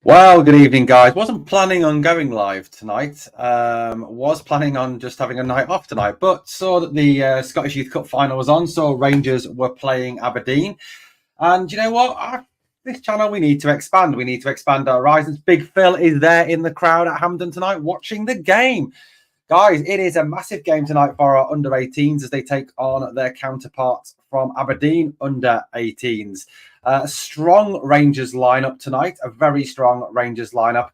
Well, good evening, guys. Wasn't planning on going live tonight. Was planning on just having a night off tonight, but saw that the Scottish Youth Cup final was on, so Rangers were playing Aberdeen. And you know what? This channel, we need to expand. We need to expand our horizons. Big Phil is there in the crowd at Hampden tonight watching the game. Guys, it is a massive game tonight for our under-18s as they take on their counterparts from Aberdeen under-18s. Strong Rangers lineup tonight, a very strong Rangers lineup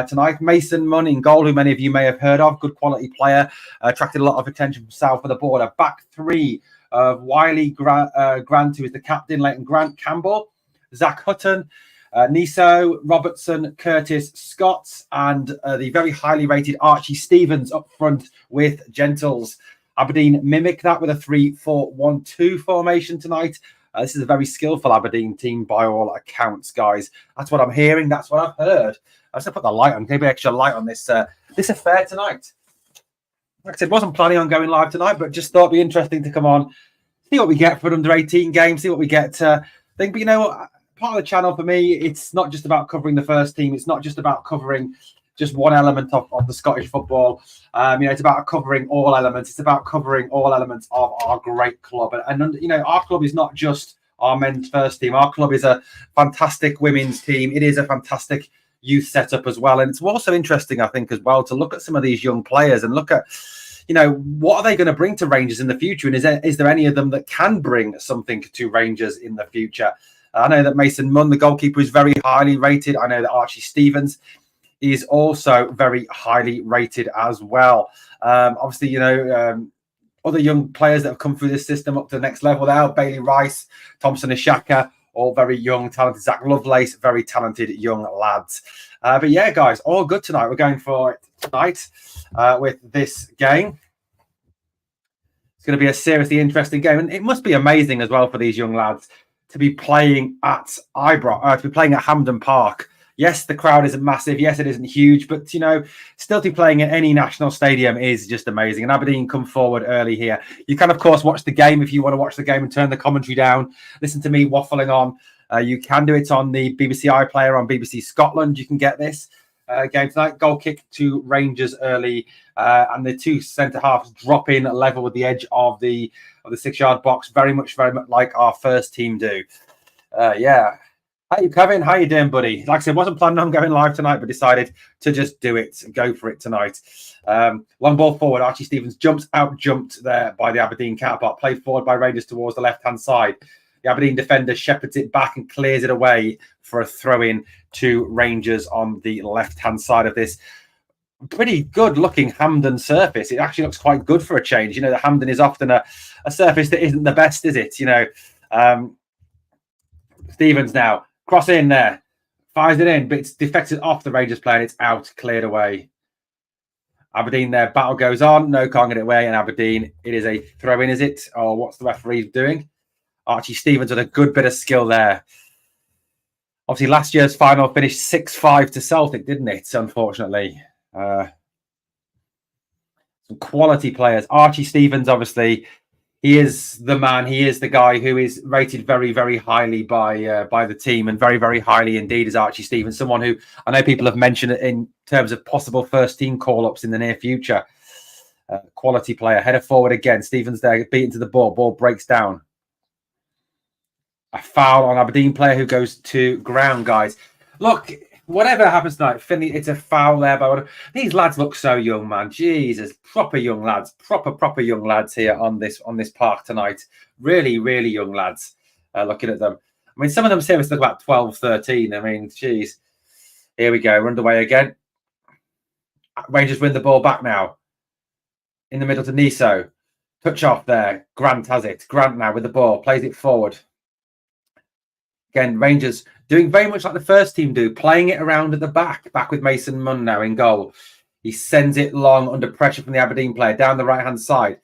tonight. Mason Munn in goal, who many of you may have heard of, good quality player, attracted a lot of attention from south of the border. Back three of Wiley Grant, who is the captain, Leighton Grant Campbell, Zach Hutton, Niso, Robertson, Curtis, Scott, and the very highly rated Archie Stevens up front with Gentles. Aberdeen mimic that with a 3-4-1-2 formation tonight. This is a very skillful Aberdeen team by all accounts, guys. That's what I'm hearing. That's what I've heard. I just put the light on, maybe extra light on this this affair tonight. Like I said, wasn't planning on going live tonight, but just thought it'd be interesting to come on, see what we get for an under-18 game, see what we get. But you know, part of the channel for me, it's not just about covering the first team. It's not just about covering just one element of the Scottish football. It's about covering all elements. It's about covering all elements of our great club. And you know, our club is not just our men's first team. Our club is a fantastic women's team. It is a fantastic youth setup as well. And it's also interesting, I think, as well, to look at some of these young players and look at, you know, what are they going to bring to Rangers in the future? And is there any of them that can bring something to Rangers in the future? I know that Mason Munn, the goalkeeper, is very highly rated. I know that Archie Stevens is also very highly rated as well. Obviously, you know, other young players that have come through this system up to the next level now, Bailey Rice, Thompson Ashaka, all very young, talented. Zach Lovelace, very talented young lads. But yeah, guys, all good tonight. We're going for it tonight with this game. It's going to be a seriously interesting game. And it must be amazing as well for these young lads to be playing at to be playing at Hampden Park. Yes, the crowd isn't massive. Yes, it isn't huge. But, you know, still to be playing at any national stadium is just amazing. And Aberdeen come forward early here. You can, of course, watch the game if you want to watch the game and turn the commentary down. Listen to me waffling on. You can do it on the BBC iPlayer on BBC Scotland. You can get this game tonight. Goal kick to Rangers early. And the two centre-halves drop in level with the edge of the 6-yard box. Very much like our first team do. Yeah. Hey, Kevin, how you doing, buddy? Like I said, wasn't planning on going live tonight, but decided to just do it, go for it tonight. Long ball forward, Archie Stevens jumped there by the Aberdeen counterpart, played forward by Rangers towards the left-hand side. The Aberdeen defender shepherds it back and clears it away for a throw-in to Rangers on the left-hand side of this pretty good-looking Hampden surface. It actually looks quite good for a change. You know, the Hampden is often a surface that isn't the best, is it? You know, Stevens now. Cross in there. Fires it in, but it's deflected off the Rangers player and it's out, cleared away. Aberdeen there. Battle goes on. No, can't get it away. And Aberdeen, it is a throw-in, is it? Or what's the referee doing? Archie Stevens with a good bit of skill there. Obviously, last year's final finished 6-5 to Celtic, didn't it? Unfortunately. Some quality players. Archie Stevens, obviously, he is the man. He is the guy who is rated very, very highly by the team, and very, very highly indeed is Archie Stevens. Someone who I know people have mentioned in terms of possible first team call-ups in the near future. Quality player. Header forward again. Stevens there, beaten to the ball. Ball breaks down. A foul on Aberdeen player who goes to ground, guys. Look, whatever happens tonight, Finley, it's a foul there. But these lads look so young, man. Jesus, proper young lads, proper young lads here on this park tonight. Really, really young lads. Looking at them, I mean, some of them seriously look about 12, 13. I mean, geez. Here we go. We're underway again. Rangers win the ball back now. In the middle to Niso. Touch off there. Grant has it. Grant now with the ball plays it forward. Again, Rangers doing very much like the first team do, playing it around at the back with Mason Munn now in goal. He sends it long under pressure from the Aberdeen player down the right-hand side.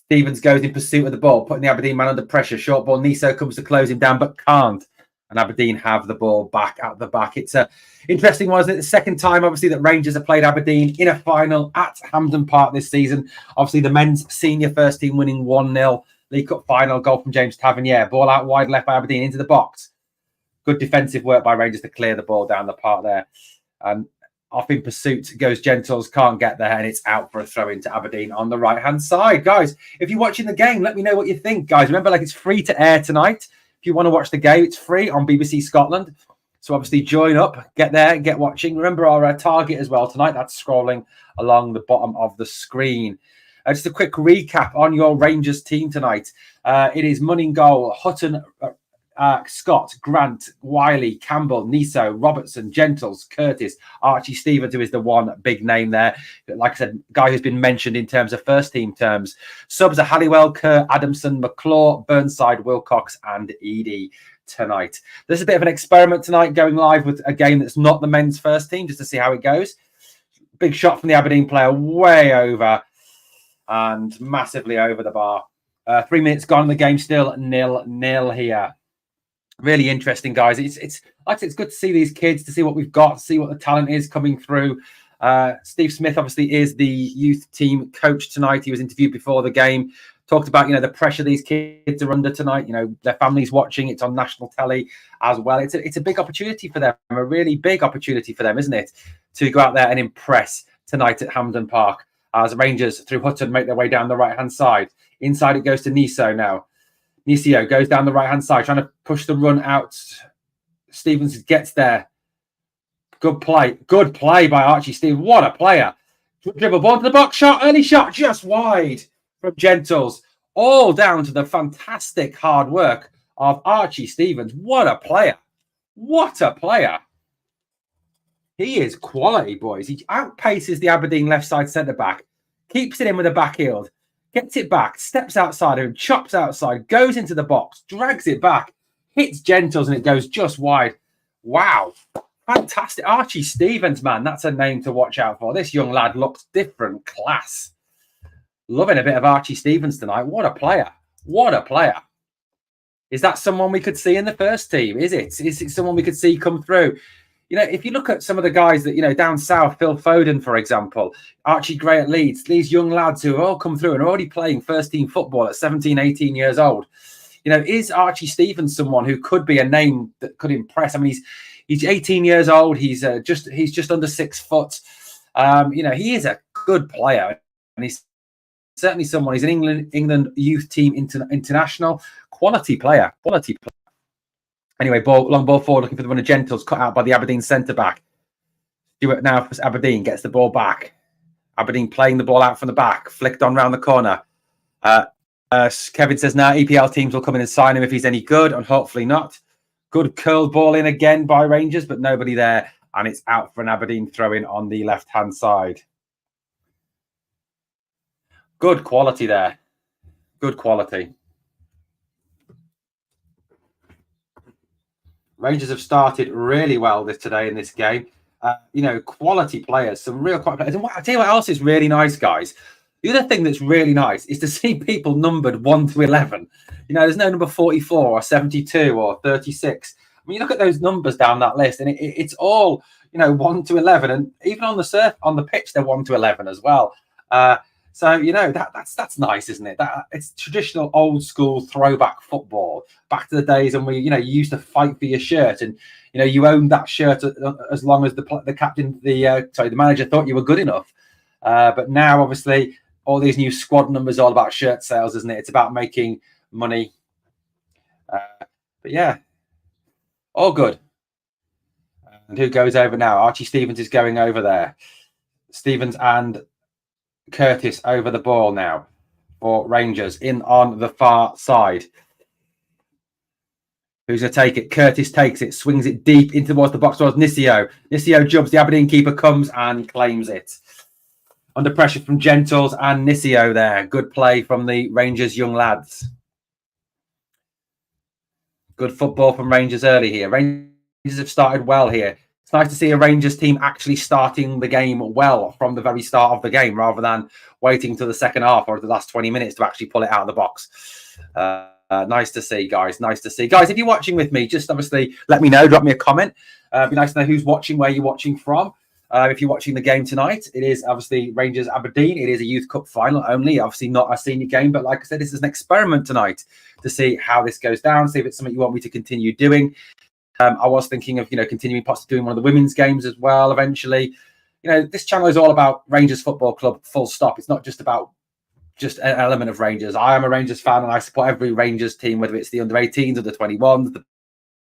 Stevens goes in pursuit of the ball, putting the Aberdeen man under pressure. Short ball, Niso comes to close him down, but can't. And Aberdeen have the ball back at the back. It's a interesting one, isn't it? The second time, obviously, that Rangers have played Aberdeen in a final at Hampden Park this season. Obviously, the men's senior first team winning 1-0. League Cup final, goal from James Tavernier. Ball out wide left by Aberdeen into the box. Good defensive work by Rangers to clear the ball down the park there. Off in pursuit goes Gentles, can't get there, and it's out for a throw into Aberdeen on the right-hand side. Guys, if you're watching the game, let me know what you think, guys. Remember, like, it's free to air tonight. If you want to watch the game, it's free on BBC Scotland. So obviously join up, get there, get watching. Remember our target as well tonight. That's scrolling along the bottom of the screen. Just a quick recap on your Rangers team tonight. It is Munning goal, Hutton, Scott, Grant, Wiley, Campbell, Niso, Robertson, Gentles, Curtis, Archie Stevens, who is the one big name there. Like I said, guy who's been mentioned in terms of first team terms. Subs are Halliwell, Kerr, Adamson, McClaw, Burnside, Wilcox, and Edie tonight. This is a bit of an experiment tonight, going live with a game that's not the men's first team, just to see how it goes. Big shot from the Aberdeen player, way over and massively over the bar. 3 minutes gone in the game, still 0-0 here. Really interesting, guys. It's like I said, it's good to see these kids, to see what we've got, see what the talent is coming through. Steve Smith obviously is the youth team coach tonight. He was interviewed before the game, talked about, you know, the pressure these kids are under tonight. You know, their families watching. It's on national telly as well. It's a big opportunity for them, a really big opportunity for them, isn't it, to go out there and impress tonight at Hampden Park as Rangers through Hutton make their way down the right-hand side. Inside it goes to Niso now. Nisio goes down the right-hand side, trying to push the run out. Stevens gets there. Good play. Good play by Archie Stevens. What a player. Dribble ball to the box shot. Early shot just wide from Gentles. All down to the fantastic hard work of Archie Stevens. What a player. What a player. He is quality, boys. He outpaces the Aberdeen left side centre-back. Keeps it in with a back heel. Gets it back, steps outside of him, chops outside, goes into the box, drags it back, hits Gentles, and it goes just wide. Wow. Fantastic. Archie Stevens, man, that's a name to watch out for. This young lad looks different class. Loving a bit of Archie Stevens tonight. What a player. What a player. Is that someone we could see in the first team? Is it? Is it someone we could see come through? You know, if you look at some of the guys that, you know, down south, Phil Foden, for example, Archie Gray at Leeds, these young lads who have all come through and are already playing first-team football at 17, 18 years old. You know, is Archie Stevens someone who could be a name that could impress? I mean, he's 18 years old. He's just under 6 foot. You know, he is a good player, and he's certainly someone. He's an England youth team international, quality player. Anyway, long ball forward, looking for the one of Gentles, cut out by the Aberdeen centre-back. Stewart now for Aberdeen, gets the ball back. Aberdeen playing the ball out from the back, flicked on round the corner. Kevin says, now EPL teams will come in and sign him if he's any good, and hopefully not. Good curled ball in again by Rangers, but nobody there, and it's out for an Aberdeen throw-in on the left-hand side. Good quality there. Good quality. Rangers have started really well today in this game. You know, quality players, some real quality players. And I'll tell you what else is really nice, guys. The other thing that's really nice is to see people numbered 1 to 11. You know, there's no number 44 or 72 or 36. I mean, you look at those numbers down that list, and it's all, you know, 1 to 11. And even on the pitch, they're 1 to 11 as well. So, you know, that's nice, isn't it? It's traditional old school throwback football, back to the days when you used to fight for your shirt, and, you know, you owned that shirt as long as the captain, the manager thought you were good enough. But now, obviously, all these new squad numbers are all about shirt sales, isn't it? It's about making money. But yeah, all good. And who goes over now? Archie Stevens is going over there. Stevens and Curtis over the ball now for Rangers in on the far side. Who's going to take it? Curtis takes it, swings it deep in towards the box towards Nisio. Nisio jumps. The Aberdeen keeper comes and claims it. Under pressure from Gentles and Nisio there. Good play from the Rangers young lads. Good football from Rangers early here. Rangers have started well here. It's nice to see a Rangers team actually starting the game well from the very start of the game, rather than waiting till the second half or the last 20 minutes to actually pull it out of the box. Nice to see, guys. Nice to see. Guys, if you're watching with me, just obviously let me know. Drop me a comment. It'd be nice to know who's watching, where you're watching from. If you're watching the game tonight, it is obviously Rangers Aberdeen. It is a Youth Cup final only, obviously not a senior game. But like I said, this is an experiment tonight to see how this goes down, see if it's something you want me to continue doing. I was thinking of, continuing possibly doing one of the women's games as well eventually. This channel is all about Rangers Football Club, full stop. It's not just about just an element of Rangers. I am a Rangers fan and I support every Rangers team, whether it's the under-18s or the 21s, the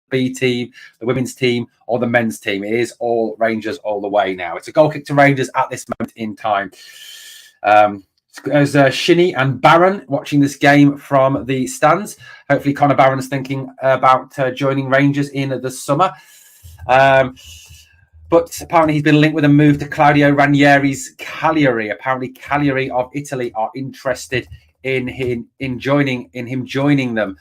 B team, the women's team, or the men's team. It is all Rangers all the way now. It's a goal kick to Rangers at this moment in time. There's Shinny and Barron watching this game from the stands. Hopefully Connor Barron's thinking about joining Rangers in the summer. But apparently he's been linked with a move to Claudio Ranieri's Cagliari. Apparently Cagliari of Italy are interested in him joining them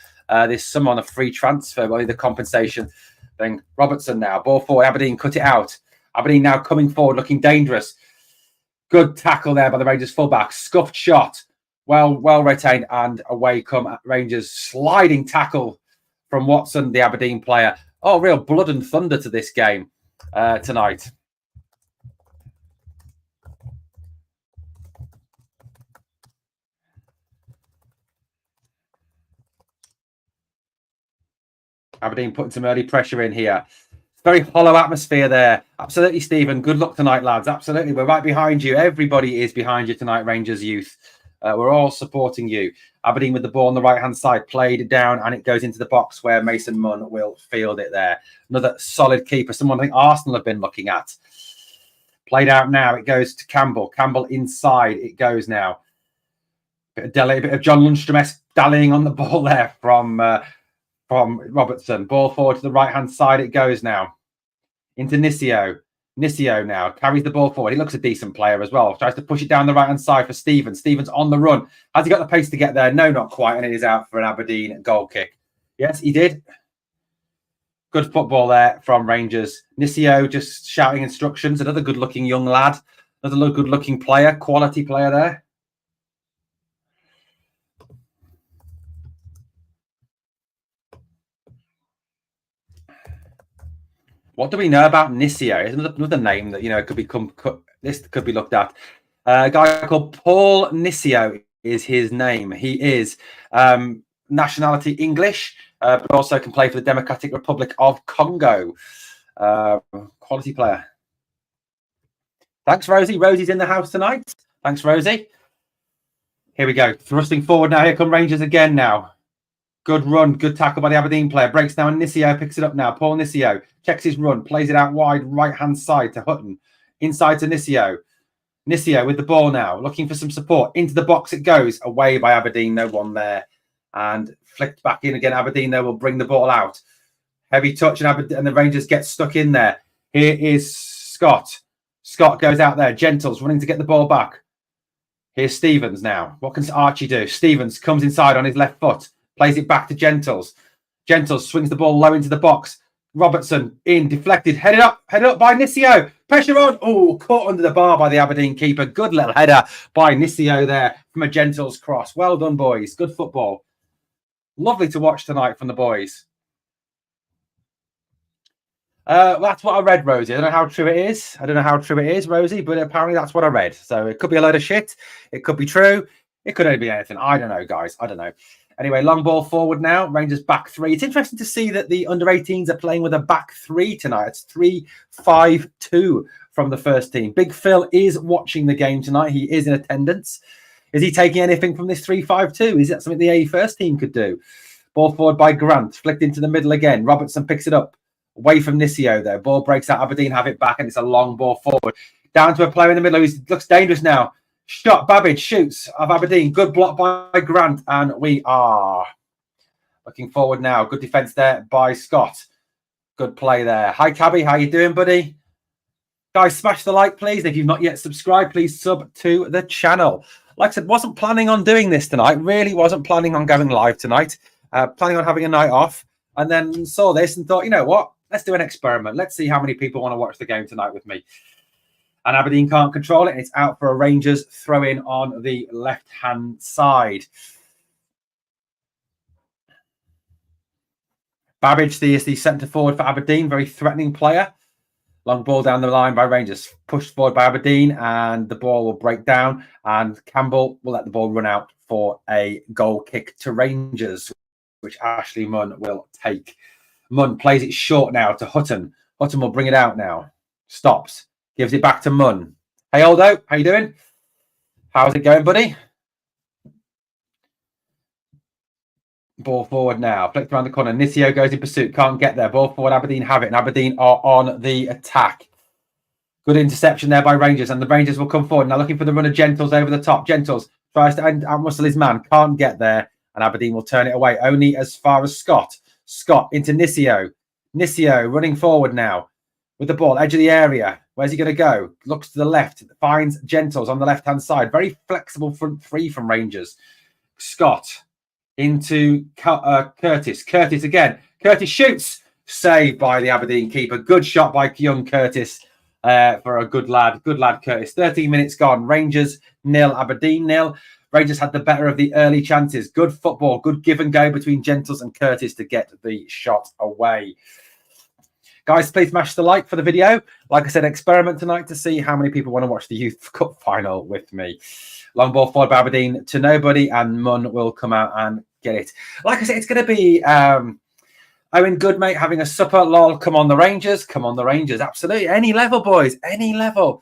this summer on a free transfer. Well, the compensation thing. Robertson now, ball forward. Aberdeen cut it out. Aberdeen now coming forward, looking dangerous. Good tackle there by the Rangers fullback. Scuffed shot. Well retained, and away come Rangers. Sliding tackle from Watson, the Aberdeen player. Oh, real blood and thunder to this game tonight. Aberdeen putting some early pressure in here. Very hollow atmosphere there. Absolutely, Stephen. Good luck tonight, lads. Absolutely. We're right behind you. Everybody is behind you tonight, Rangers youth. We're all supporting you. Aberdeen with the ball on the right-hand side. Played it down, and it goes into the box where Mason Munn will field it there. Another solid keeper. Someone I think Arsenal have been looking at. Played out now. It goes to Campbell. Campbell inside. It goes now. A bit of John Lundstrom-esque dallying on the ball there from Robertson. Ball forward to the right-hand side. It goes now. Into Nisio. Nisio now carries the ball forward. He looks a decent player as well. Tries to push it down the right-hand side for Stevens. Stevens on the run. Has he got the pace to get there? No, not quite. And it is out for an Aberdeen goal kick. Yes, he did. Good football there from Rangers. Nisio just shouting instructions. Another good-looking young lad. Another good-looking player. Quality player there. What do we know about Nisio? Is another name that this could be looked at. A guy called Paul Nisio is his name. He is nationality English, but also can play for the Democratic Republic of Congo. Quality player. Thanks, Rosie. Rosie's in the house tonight. Thanks, Rosie. Here we go. Thrusting forward now. Here come Rangers again now. Good run, good tackle by the Aberdeen player. Breaks down, Nisio picks it up now. Paul Nisio checks his run, plays it out wide, right-hand side to Hutton. Inside to Nisio. Nisio with the ball now, looking for some support. Into the box it goes. Away by Aberdeen, no one there. And flicked back in again. Aberdeen, though, will bring the ball out. Heavy touch, and the Rangers get stuck in there. Here is Scott. Scott goes out there. Gentles running to get the ball back. Here's Stevens now. What can Archie do? Stevens comes inside on his left foot. Plays it back to Gentles. Gentles swings the ball low into the box. Robertson in, deflected. Headed up by Nisio. Pressure on. Oh, caught under the bar by the Aberdeen keeper. Good little header by Nisio there from a Gentles cross. Well done, boys. Good football. Lovely to watch tonight from the boys. That's what I read, Rosie. I don't know how true it is. Rosie, but apparently that's what I read. So it could be a load of shit. It could be true. It could only be anything. I don't know, guys. I don't know. Anyway, long ball forward now. Rangers back three. It's interesting to see that the under-18s are playing with a back three tonight. It's 3-5-2 from the first team. Big Phil is watching the game tonight. He is in attendance. Is he taking anything from this 3-5-2? Is that something the A first team could do? Ball forward by Grant. Flicked into the middle again. Robertson picks it up. Away from Nisio there. Ball breaks out. Aberdeen have it back, and it's a long ball forward. Down to a player in the middle who looks dangerous now. Shot, Babbage shoots of Aberdeen. Good block by Grant, and we are looking forward now. Good defence there by Scott. Good play there. Hi, Cabby. How you doing, buddy? Guys, smash the like, please. If you've not yet subscribed, please sub to the channel. Like I said, wasn't planning on doing this tonight. Really wasn't planning on going live tonight. Planning on having a night off, and then saw this and thought, you know what? Let's do an experiment. Let's see how many people want to watch the game tonight with me. And Aberdeen can't control it. It's out for a Rangers throw-in on the left-hand side. Babbage is the centre-forward for Aberdeen. Very threatening player. Long ball down the line by Rangers. Pushed forward by Aberdeen, and the ball will break down. And Campbell will let the ball run out for a goal kick to Rangers, which Ashley Munn will take. Munn plays it short now to Hutton. Hutton will bring it out now. Stops. Gives it back to Munn. Hey, Aldo, how you doing? How's it going, buddy? Ball forward now. Flicked around the corner. Nisio goes in pursuit. Can't get there. Ball forward. Aberdeen have it. And Aberdeen are on the attack. Good interception there by Rangers. And the Rangers will come forward. Now looking for the run of Gentles over the top. Gentles tries to outmuscle his man. Can't get there. And Aberdeen will turn it away. Only as far as Scott. Scott into Nisio. Nisio running forward now with the ball. Edge of the area. Where's he going to go? Looks to the left. Finds Gentles on the left-hand side. Very flexible front three from Rangers. Scott into Curtis. Curtis again. Curtis shoots. Saved by the Aberdeen keeper. Good shot by young Curtis for a good lad. Good lad, Curtis. 13 minutes gone. Rangers 0, Aberdeen 0. Rangers had the better of the early chances. Good football. Good give and go between Gentles and Curtis to get the shot away. Guys, please smash the like for the video. Like I said, experiment tonight to see how many people want to watch the Youth Cup final with me. Long ball forward by Aberdeen to nobody, and Munn will come out and get it. Like I said, it's going to be Owen Goodmate having a supper. Lol, come on the Rangers. Come on the Rangers. Absolutely. Any level, boys. Any level.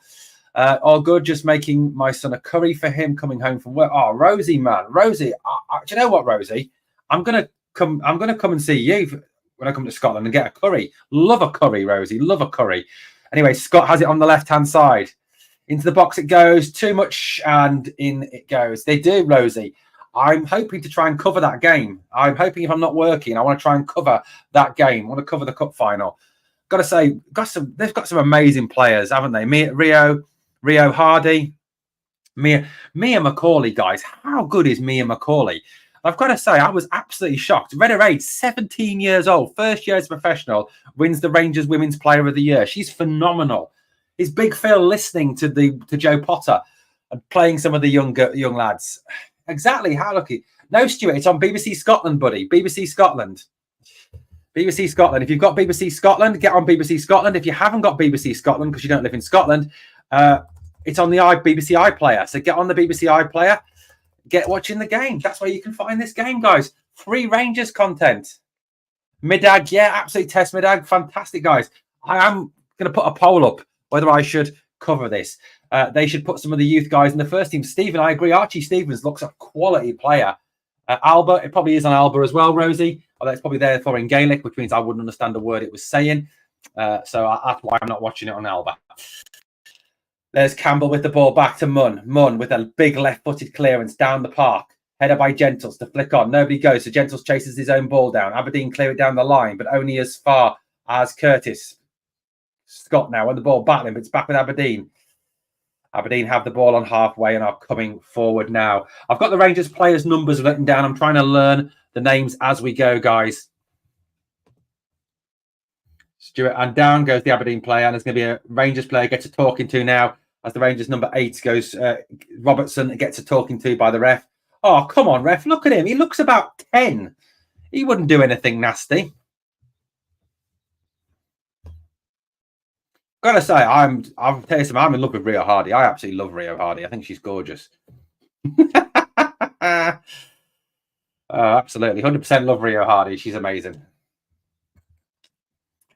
All good. Just making my son a curry for him coming home from work. Oh, Rosie, man. Rosie. Do you know what, Rosie? I'm going to come and see you when I come to Scotland and get a curry. Love a curry, Rosie. Love a curry. Anyway, Scott has it on the left-hand side. Into the box it goes. Too much, and in it goes. They do, Rosie. I'm hoping to try and cover that game. I'm hoping if I'm not working, I want to try and cover that game. I want to cover the cup final. Got to say, they've got some amazing players, haven't they? Rio Hardy, Mia McCauley, guys. How good is Mia McCauley? I've got to say, I was absolutely shocked. Redder age, 17 years old, first year as a professional, wins the Rangers Women's Player of the Year. She's phenomenal. Is Big Phil listening to Joe Potter and playing some of the young lads? Exactly. How lucky. No, Stuart, it's on BBC Scotland, buddy. BBC Scotland. BBC Scotland. If you've got BBC Scotland, get on BBC Scotland. If you haven't got BBC Scotland because you don't live in Scotland, it's on the BBC iPlayer. So get on the BBC iPlayer. Get watching the game. That's where you can find this game, guys. Free Rangers content. Midag, yeah, absolutely test Midag. Fantastic, guys. I am going to put a poll up whether I should cover this. They should put some of the youth guys in the first team. Stephen, I agree. Archie Stevens looks a quality player. Alba, it probably is on Alba as well, Rosie. Although it's probably there for in Gaelic, which means I wouldn't understand a word it was saying. So that's why I'm not watching it on Alba. There's Campbell with the ball back to Munn. Munn with a big left-footed clearance down the park. Header by Gentles to flick on. Nobody goes, so Gentles chases his own ball down. Aberdeen clear it down the line, but only as far as Curtis. Scott now on the ball battling, but it's back with Aberdeen. Aberdeen have the ball on halfway and are coming forward now. I've got the Rangers players' numbers written down. I'm trying to learn the names as we go, guys. Stuart, and down goes the Aberdeen player, and there's going to be a Rangers player gets a talking to now as the Rangers number 8 goes. Robertson gets a talking to by the ref. Oh, come on, ref. Look at him. He looks about 10. He wouldn't do anything nasty. Gotta say, I'll tell you something, I'm in love with Rio Hardy. I absolutely love Rio Hardy. I think she's gorgeous. Absolutely. 100% love Rio Hardy. She's amazing.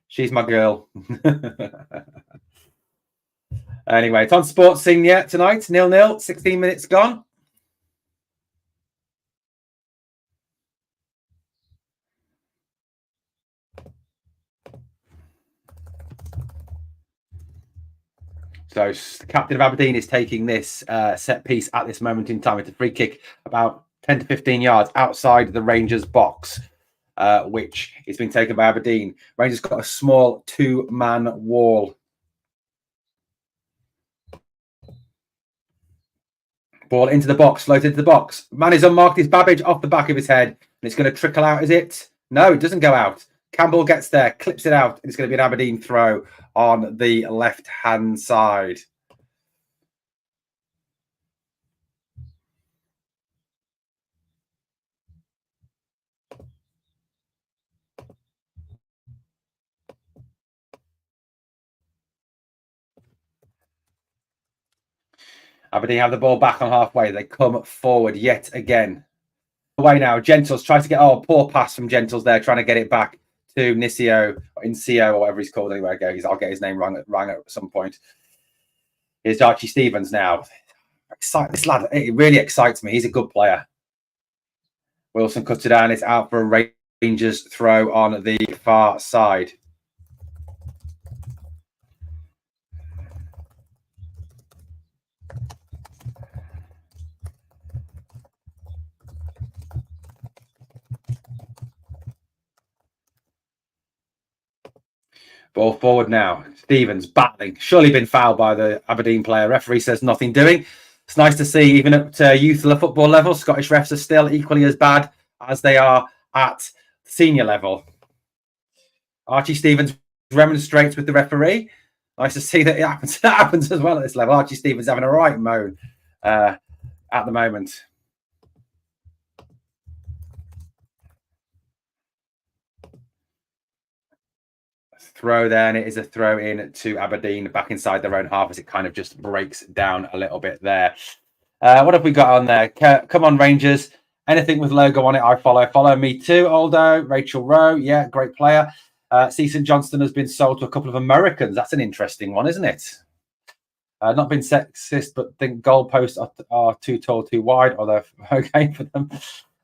She's my girl. Anyway, it's on Sports Scene yet tonight. 0-0, 16 minutes gone. So the captain of Aberdeen is taking this set piece at this moment in time. It's a free kick about 10 to 15 yards outside the Rangers box, which is being taken by Aberdeen. Rangers got a small 2-man wall. Ball into the box, floated into the box. Man is unmarked. It's Babbage off the back of his head. And it's going to trickle out, is it? No, it doesn't go out. Campbell gets there, clips it out. And it's going to be an Aberdeen throw on the left-hand side. Aberdeen have the ball back on halfway. They come forward yet again. Away now. Gentles tries to get... Oh, poor pass from Gentles there, trying to get it back to Nisio, Incio, or whatever he's called anyway. I'll get his name wrong at some point. Here's Archie Stevens now. This lad, it really excites me. He's a good player. Wilson cuts it down. It's out for a Rangers throw on the far side. Ball forward now. Stevens battling. Surely been fouled by the Aberdeen player. Referee says nothing doing. It's nice to see, even at youth football level, Scottish refs are still equally as bad as they are at senior level. Archie Stevens remonstrates with the referee. Nice to see that it happens. That happens as well at this level. Archie Stevens having a right moan at the moment. Throw there, and it is a throw in to Aberdeen back inside their own half as it kind of just breaks down a little bit there. What have we got on there? Come on, Rangers. Anything with logo on it, I follow. Follow me too, Aldo. Rachel Rowe, yeah, great player. St Johnston has been sold to a couple of Americans. That's an interesting one, isn't it? Not been sexist, but think goalposts are too tall, too wide, or they're okay for them.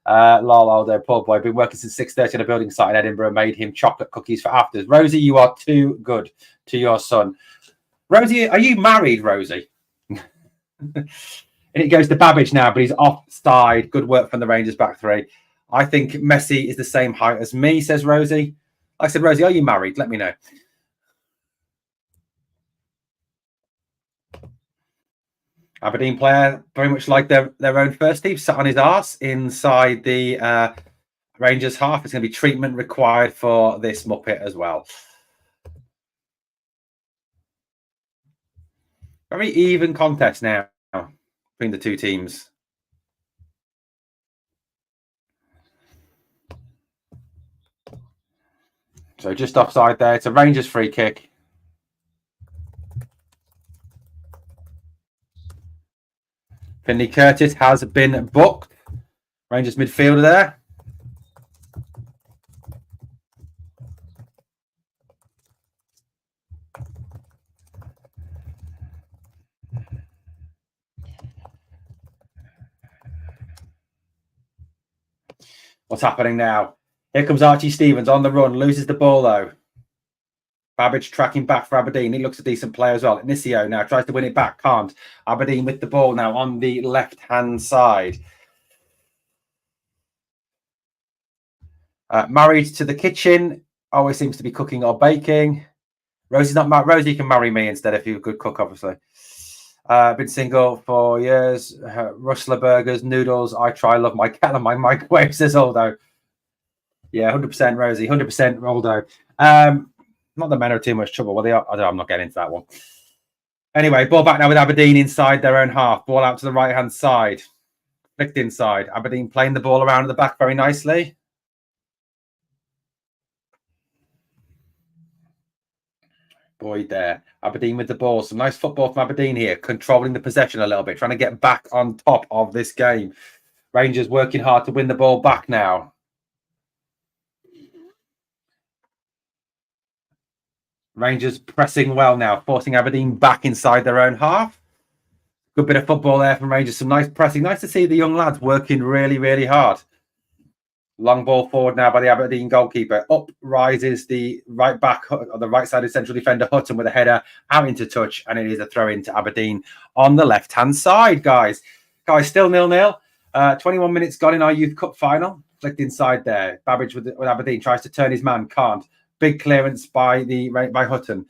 Lol, Aldo, poor boy. Been working since 6:30 on a building site in Edinburgh. Made him chocolate cookies for afters. Rosie, you are too good to your son. Rosie, are you married, Rosie? And it goes to Babbage now, but he's offside. Good work from the Rangers back three. I think Messi is the same height as me, says Rosie. Like I said, Rosie, are you married? Let me know. Aberdeen player, very much like their own first team, sat on his arse inside the Rangers half. It's going to be treatment required for this Muppet as well. Very even contest now between the two teams. So just offside there. It's a Rangers free kick. Finley Curtis has been booked. Rangers midfielder there. What's happening now? Here comes Archie Stevens on the run. Loses the ball though. Babbage tracking back for Aberdeen. He looks a decent player as well. Nisio now tries to win it back. Can't. Aberdeen with the ball now on the left-hand side. Married to the kitchen. Always seems to be cooking or baking. Rosie's not married. Rosie can marry me instead if you're a good cook, obviously. Been single for years. Rustler burgers, noodles. I try, love my kettle and my microwave, says Aldo. Yeah, 100% Rosie, 100% Aldo. Not the men are too much trouble. Well, they are. I'm not getting into that one. Anyway, ball back now with Aberdeen inside their own half. Ball out to the right-hand side. Flicked inside. Aberdeen playing the ball around at the back very nicely. Boyd there. Aberdeen with the ball. Some nice football from Aberdeen here. Controlling the possession a little bit. Trying to get back on top of this game. Rangers working hard to win the ball back now. Rangers pressing well now, forcing Aberdeen back inside their own half. Good bit of football there from Rangers. Some nice pressing. Nice to see the young lads working really, really hard. Long ball forward now by the Aberdeen goalkeeper. Up rises the right back, or the right-sided central defender Hutton with a header out into touch, and it is a throw in to Aberdeen on the left-hand side, guys. Guys, still 0-0. 21 minutes gone in our Youth Cup final. Flicked inside there. Babbage with Aberdeen tries to turn his man, can't. Big clearance by Hutton.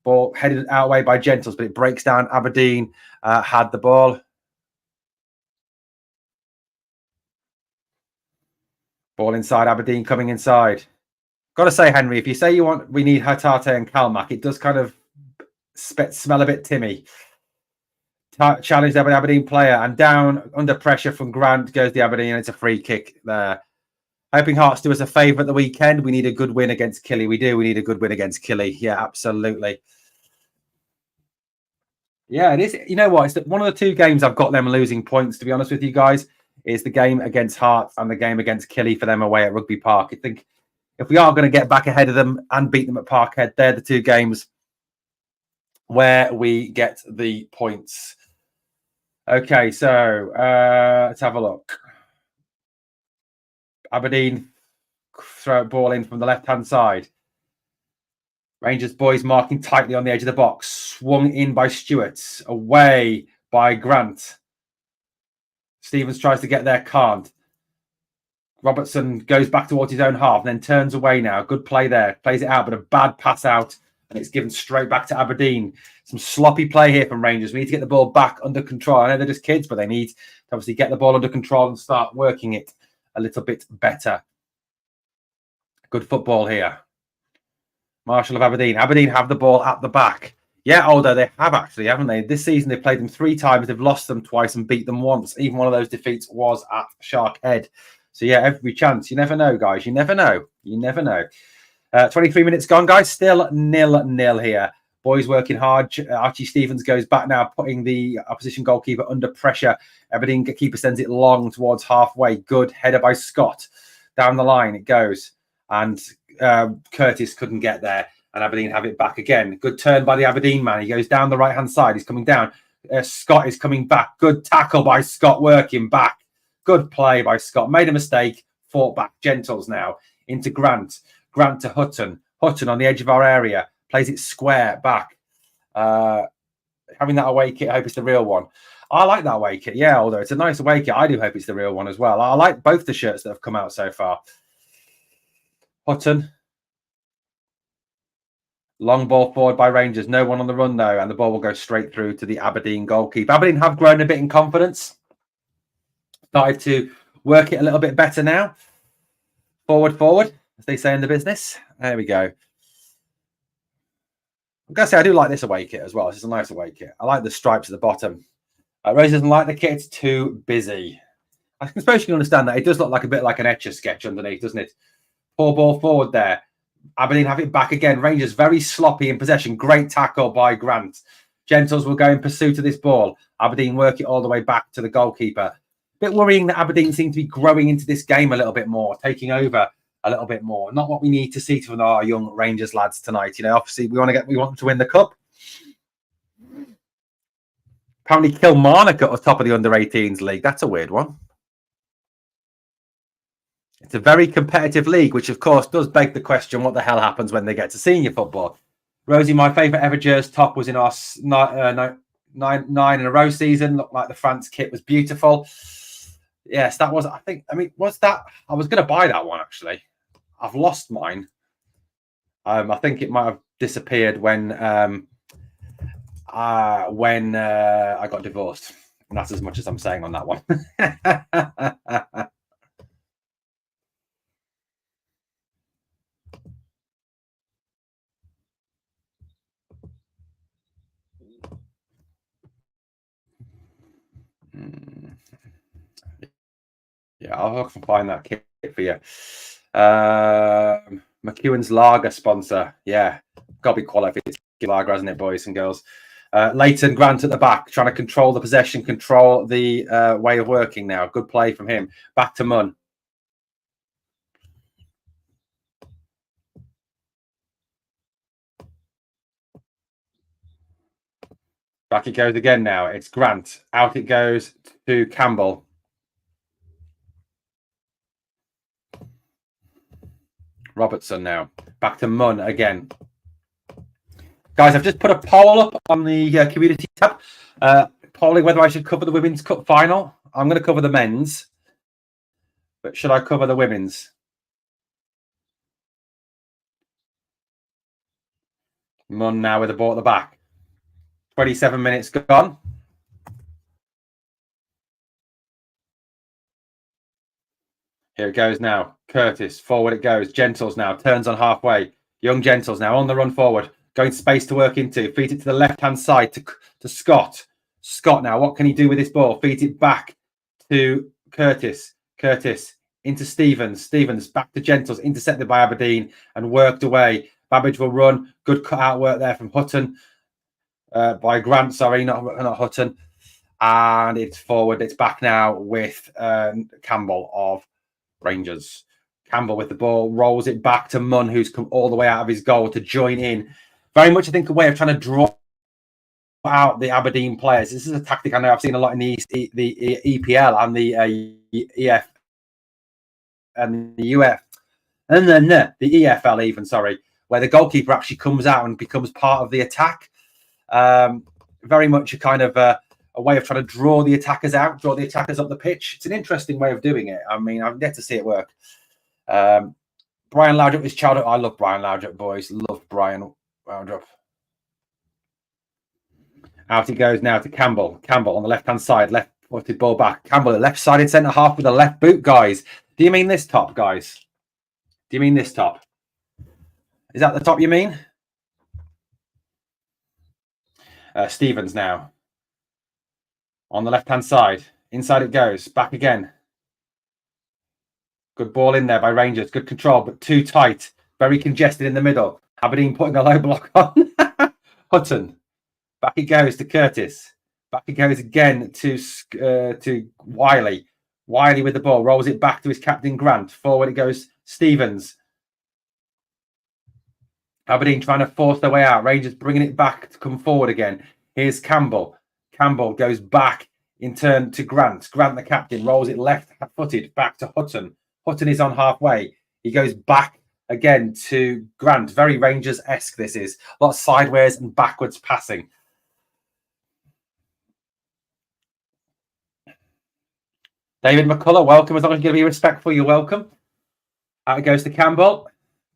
Ball headed out away by Gentles, but it breaks down. Aberdeen had the ball. Ball inside. Aberdeen coming inside. Got to say, Henry, if you say we need Hatate and Kalmak, it does kind of smell a bit Timmy. Challenged there by the Aberdeen player, and down under pressure from Grant goes the Aberdeen, and it's a free kick there. Hoping Hearts do us a favour at the weekend. We need a good win against Killy. We do. We need a good win against Killy. Yeah, absolutely. Yeah, it is. You know what? It's one of the two games I've got them losing points, to be honest with you guys, is the game against Hearts and the game against Killy for them away at Rugby Park. I think if we are going to get back ahead of them and beat them at Parkhead, they're the 2 games where we get the points. Okay, so let's have a look. Aberdeen throw a ball in from the left-hand side. Rangers boys marking tightly on the edge of the box. Swung in by Stewart. Away by Grant. Stevens tries to get there, can't. Robertson goes back towards his own half and then turns away now. Good play there. Plays it out, but a bad pass out. And it's given straight back to Aberdeen. Some sloppy play here from Rangers. We need to get the ball back under control. I know they're just kids, but they need to obviously get the ball under control and start working it a little bit better. Good football here. Marshall of Aberdeen. Aberdeen have the ball at the back. Yeah, although they have actually, haven't they? This season they've played them 3 times. They've lost them twice and beat them once. Even one of those defeats was at Sharkhead. So yeah, every chance. You never know, guys. You never know. You never know. 23 minutes gone, guys. Still 0-0 here. Boys working hard. Archie Stevens goes back now, putting the opposition goalkeeper under pressure. Aberdeen keeper sends it long towards halfway. Good header by Scott. Down the line it goes. And Curtis couldn't get there. And Aberdeen have it back again. Good turn by the Aberdeen man. He goes down the right-hand side. He's coming down. Scott is coming back. Good tackle by Scott, working back. Good play by Scott. Made a mistake. Fought back. Gentles now into Grant. Grant to Hutton. Hutton on the edge of our area. Plays it square back. Having that away kit, I hope it's the real one. I like that away kit. Yeah, although it's a nice away kit, I do hope it's the real one as well. I like both the shirts that have come out so far. Hutton. Long ball forward by Rangers. No one on the run, though. And the ball will go straight through to the Aberdeen goalkeeper. Aberdeen have grown a bit in confidence. Started to work it a little bit better now. Forward, as they say in the business. There we go. I'm going to say I do like this away kit as well. This is a nice away kit. I like the stripes at the bottom. Rose doesn't like the kit. It's too busy. I suppose you can understand that. It does look like a bit like an Etcher sketch underneath, doesn't it? Poor ball forward there. Aberdeen have it back again. Rangers very sloppy in possession. Great tackle by Grant. Gentles will go in pursuit of this ball. Aberdeen work it all the way back to the goalkeeper. Bit worrying that Aberdeen seem to be growing into this game a little bit more, taking over a little bit more. Not what we need to see from our young Rangers lads tonight. You know, obviously we want them to win the cup. Apparently Kilmarnock at the top of the under-18s league. That's a weird one. It's a very competitive league, which of course does beg the question, what the hell happens when they get to senior football? Rosie, my favourite ever jersey top was in our 9 in a row season. Looked like the France kit was beautiful. Yes, that was, was that? I was going to buy that one, actually. I've lost mine. I think it might have disappeared when I got divorced. And that's as much as I'm saying on that one. Yeah, I'll find that kit for you. McEwen's Lager sponsor. Yeah, got to be quality lager, hasn't it, boys and girls? Leighton Grant at the back, trying to control the possession, control the way of working now. Good play from him. Back to Munn. Back it goes again now. It's Grant. Out it goes to Campbell. Robertson now. Back to Munn again. Guys, I've just put a poll up on the community tab. Polling whether I should cover the Women's Cup final. I'm going to cover the men's. But should I cover the women's? Munn now with the ball at the back. 27 minutes gone. Here it goes now. Curtis, forward it goes. Gentles now, turns on halfway. Young Gentles now on the run forward. Going space to work into. Feed it to the left-hand side to Scott. Scott now, what can he do with this ball? Feed it back to Curtis. Curtis into Stevens. Stevens back to Gentles. Intercepted by Aberdeen and worked away. Babbage will run. Good cut-out work there from Hutton. By Grant, sorry, not Hutton. And it's forward. It's back now with Campbell of Rangers. Campbell with the ball, rolls it back to Munn, who's come all the way out of his goal to join in. Very much, I think, a way of trying to draw out the Aberdeen players. This is a tactic I know I've seen a lot in the EPL and the EF and the UF, and then the EFL even, sorry, where the goalkeeper actually comes out and becomes part of the attack. Very much a kind of a way of trying to draw the attackers out, draw the attackers up the pitch. It's an interesting way of doing it. I mean, I've yet to see it work. Brian Laudrup is childhood. I love Brian Laudrup, boys. Love Brian Laudrup. Out it goes now to Campbell. Campbell on the left-hand side, left-footed ball back. Campbell, the left-sided centre-half with a left boot, guys. Do you mean this top, guys? Do you mean this top? Is that the top you mean? Stevens now. On the left-hand side. Inside it goes. Back again. Good ball in there by Rangers. Good control, but too tight. Very congested in the middle. Aberdeen putting a low block on. Hutton. Back it goes to Curtis. Back it goes again to Wiley. Wiley with the ball. Rolls it back to his captain Grant. Forward it goes Stevens. Aberdeen trying to force their way out. Rangers bringing it back to come forward again. Here's Campbell. Campbell goes back in turn to Grant. Grant, the captain, rolls it left-footed back to Hutton. Hutton is on halfway. He goes back again to Grant. Very Rangers-esque this is. A lot of sideways and backwards passing. David McCullough, welcome. As long as you're going to be respectful, you're welcome. Out it goes to Campbell.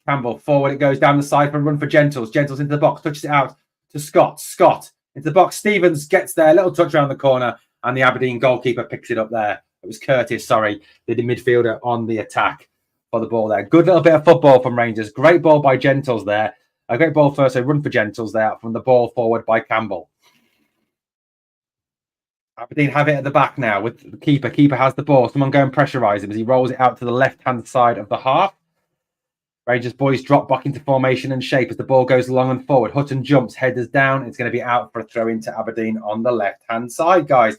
Campbell, forward it goes down the side for a run for Gentles. Gentles into the box, touches it out to Scott. Scott into the box. Stevens gets there, little touch around the corner, and the Aberdeen goalkeeper picks it up there. It was Curtis, sorry, the midfielder on the attack for the ball there. Good little bit of football from Rangers. Great ball by Gentles there. A great ball first, a run for Gentles there from the ball forward by Campbell. Aberdeen have it at the back now with the keeper. Keeper has the ball. Someone go and pressurise him as he rolls it out to the left-hand side of the half. Rangers boys drop back into formation and shape as the ball goes long and forward. Hutton jumps, headers down. It's going to be out for a throw into Aberdeen on the left-hand side, guys.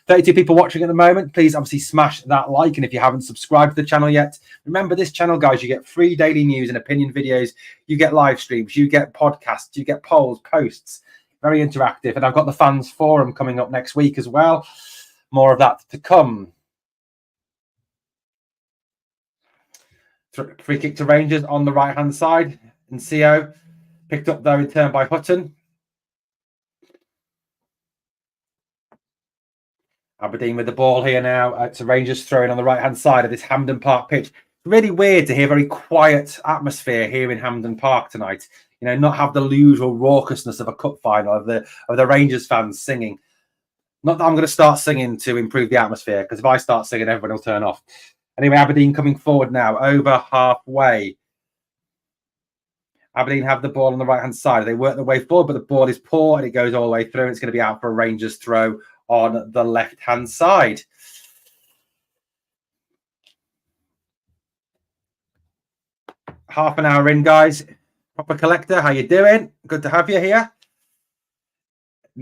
32 people watching at the moment. Please obviously smash that like. And if you haven't subscribed to the channel yet, remember this channel, guys, you get free daily news and opinion videos. You get live streams. You get podcasts. You get polls, posts. Very interactive. And I've got the fans forum coming up next week as well. More of that to come. Free kick to Rangers on the right-hand side. And CO picked up there in turn by Hutton. Aberdeen with the ball here now. It's Rangers throwing on the right-hand side of this Hampden Park pitch. It's really weird to hear a very quiet atmosphere here in Hampden Park tonight. You know, not have the usual raucousness of a cup final of the Rangers fans singing. Not that I'm going to start singing to improve the atmosphere, because if I start singing, everyone will turn off. Anyway, Aberdeen coming forward now, over halfway. Aberdeen have the ball on the right-hand side. They work their way forward, but the ball is poor and it goes all the way through. It's going to be out for a Rangers throw on the left-hand side. Half an hour in, guys. Proper Collector, how you doing? Good to have you here.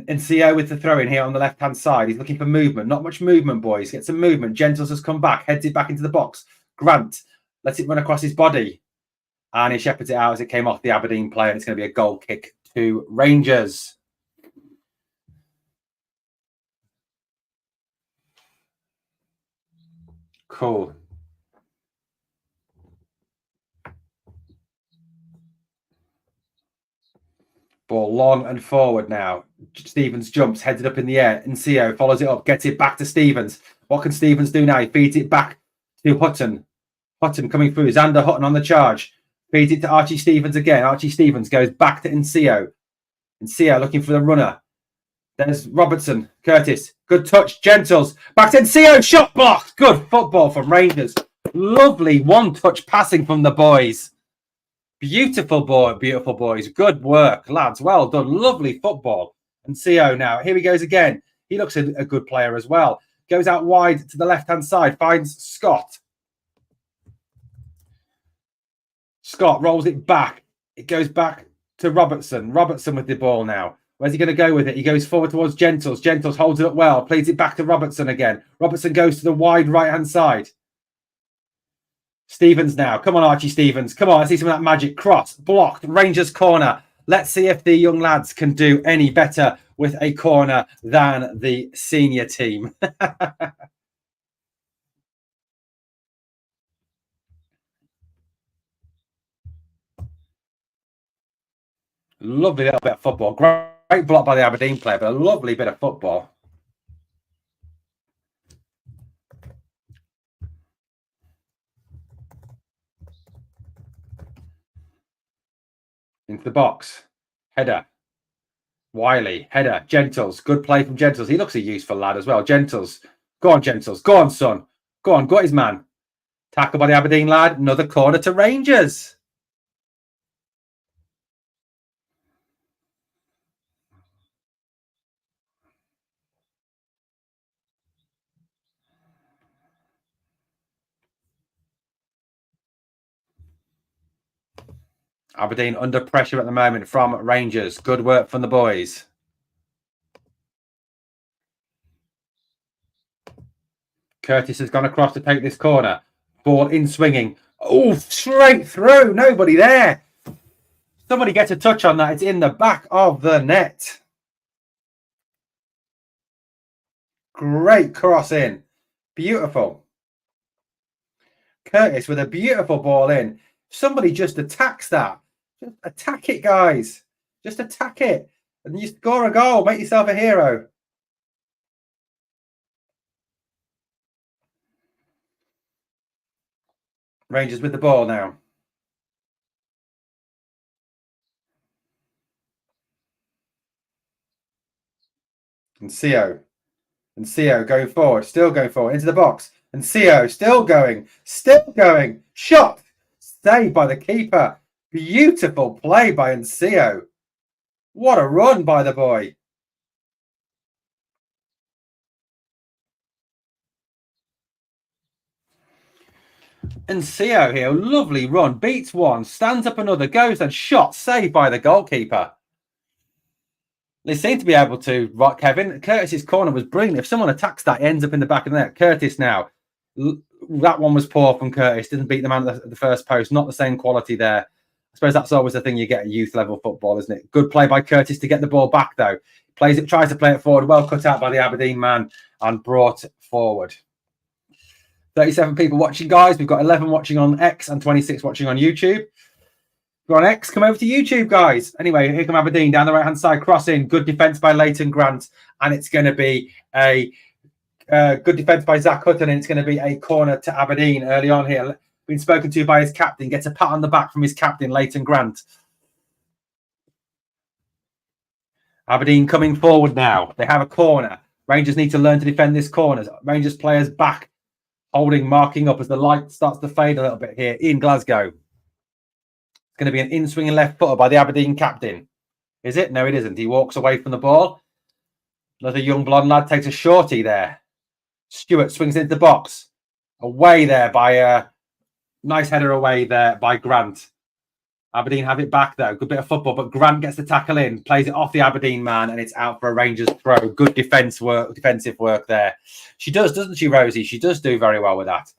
And CO with the throw in here on the left-hand side. He's looking for movement. Not much movement, boys. Get some movement. Gentles has come back. Heads it back into the box. Grant lets it run across his body. And he shepherds it out as it came off the Aberdeen player. And it's going to be a goal kick to Rangers. Cool. Ball long and forward now. Stevens jumps, heads it up in the air. And CO follows it up, gets it back to Stevens. What can Stevens do now? He feeds it back to Hutton. Hutton coming through. Xander Hutton on the charge. Feeds it to Archie Stevens again. Archie Stevens goes back to Nco. Nco looking for the runner. There's Robertson. Curtis. Good touch. Gentles. Back to Nco. Shot blocked. Good football from Rangers. Lovely one-touch passing from the boys. Beautiful boys. Good work, lads. Well done. Lovely football. And CO now. Here he goes again. He looks a good player as well. Goes out wide to the left-hand side. Finds Scott. Scott rolls it back. It goes back to Robertson. Robertson with the ball now. Where's he going to go with it? He goes forward towards Gentles. Gentles holds it up well. Plays it back to Robertson again. Robertson goes to the wide right-hand side. Stevens now. Come on, Archie Stevens. Come on, let's see some of that magic. Cross, blocked, Rangers corner. Let's see if the young lads can do any better with a corner than the senior team. Lovely little bit of football. Great block by the Aberdeen player, but a lovely bit of football. Into the box. Header. Wiley. Header. Gentles. Good play from Gentles. He looks a useful lad as well. Gentles. Go on, Gentles. Go on, son. Go on. Got his man. Tackle by the Aberdeen lad. Another corner to Rangers. Aberdeen under pressure at the moment from Rangers. Good work from the boys. Curtis has gone across to take this corner. Ball in swinging. Oh, straight through. Nobody there. Somebody gets a touch on that. It's in the back of the net. Great cross in. Beautiful. Curtis with a beautiful ball in. Somebody just attacks that. Just attack it, guys. Just attack it. And you score a goal. Make yourself a hero. Rangers with the ball now. And Seo. And Seo going forward. Still going forward. Into the box. And Seo still going. Still going. Shot. Saved by the keeper. Beautiful play by Nseo. What a run by the boy. Nseo here, lovely run. Beats one, stands up another, goes and shot. Saved by the goalkeeper. They seem to be able to, right, Kevin. Curtis's corner was brilliant. If someone attacks that, it ends up in the back of the net. Curtis now. That one was poor from Curtis. Didn't beat the man at the first post. Not the same quality there. I suppose that's always the thing you get at youth level football, isn't it? Good play by Curtis to get the ball back, though. Plays it, tries to play it forward. Well cut out by the Aberdeen man and brought forward. 37 people watching, guys. We've got 11 watching on X and 26 watching on YouTube. Go on X, come over to YouTube, guys. Anyway, here come Aberdeen down the right-hand side, cross in. Good defence by Leighton Grant. And it's going to be a good defence by Zach Hutton. And it's going to be a corner to Aberdeen early on here. Been spoken to by his captain. Gets a pat on the back from his captain, Leighton Grant. Aberdeen coming forward now. They have a corner. Rangers need to learn to defend this corner. Rangers players back, holding, marking up as the light starts to fade a little bit here in Glasgow. It's going to be an in-swinging left footer by the Aberdeen captain. Is it? No, it isn't. He walks away from the ball. Another young blonde lad takes a shorty there. Stewart swings into the box. Away there by a nice header away there by Grant. Aberdeen have it back though. Good bit of football, but Grant gets the tackle in, plays it off the Aberdeen man, and it's out for a Rangers throw. Good defensive work there. She does, doesn't she, Rosie? She does do very well with that.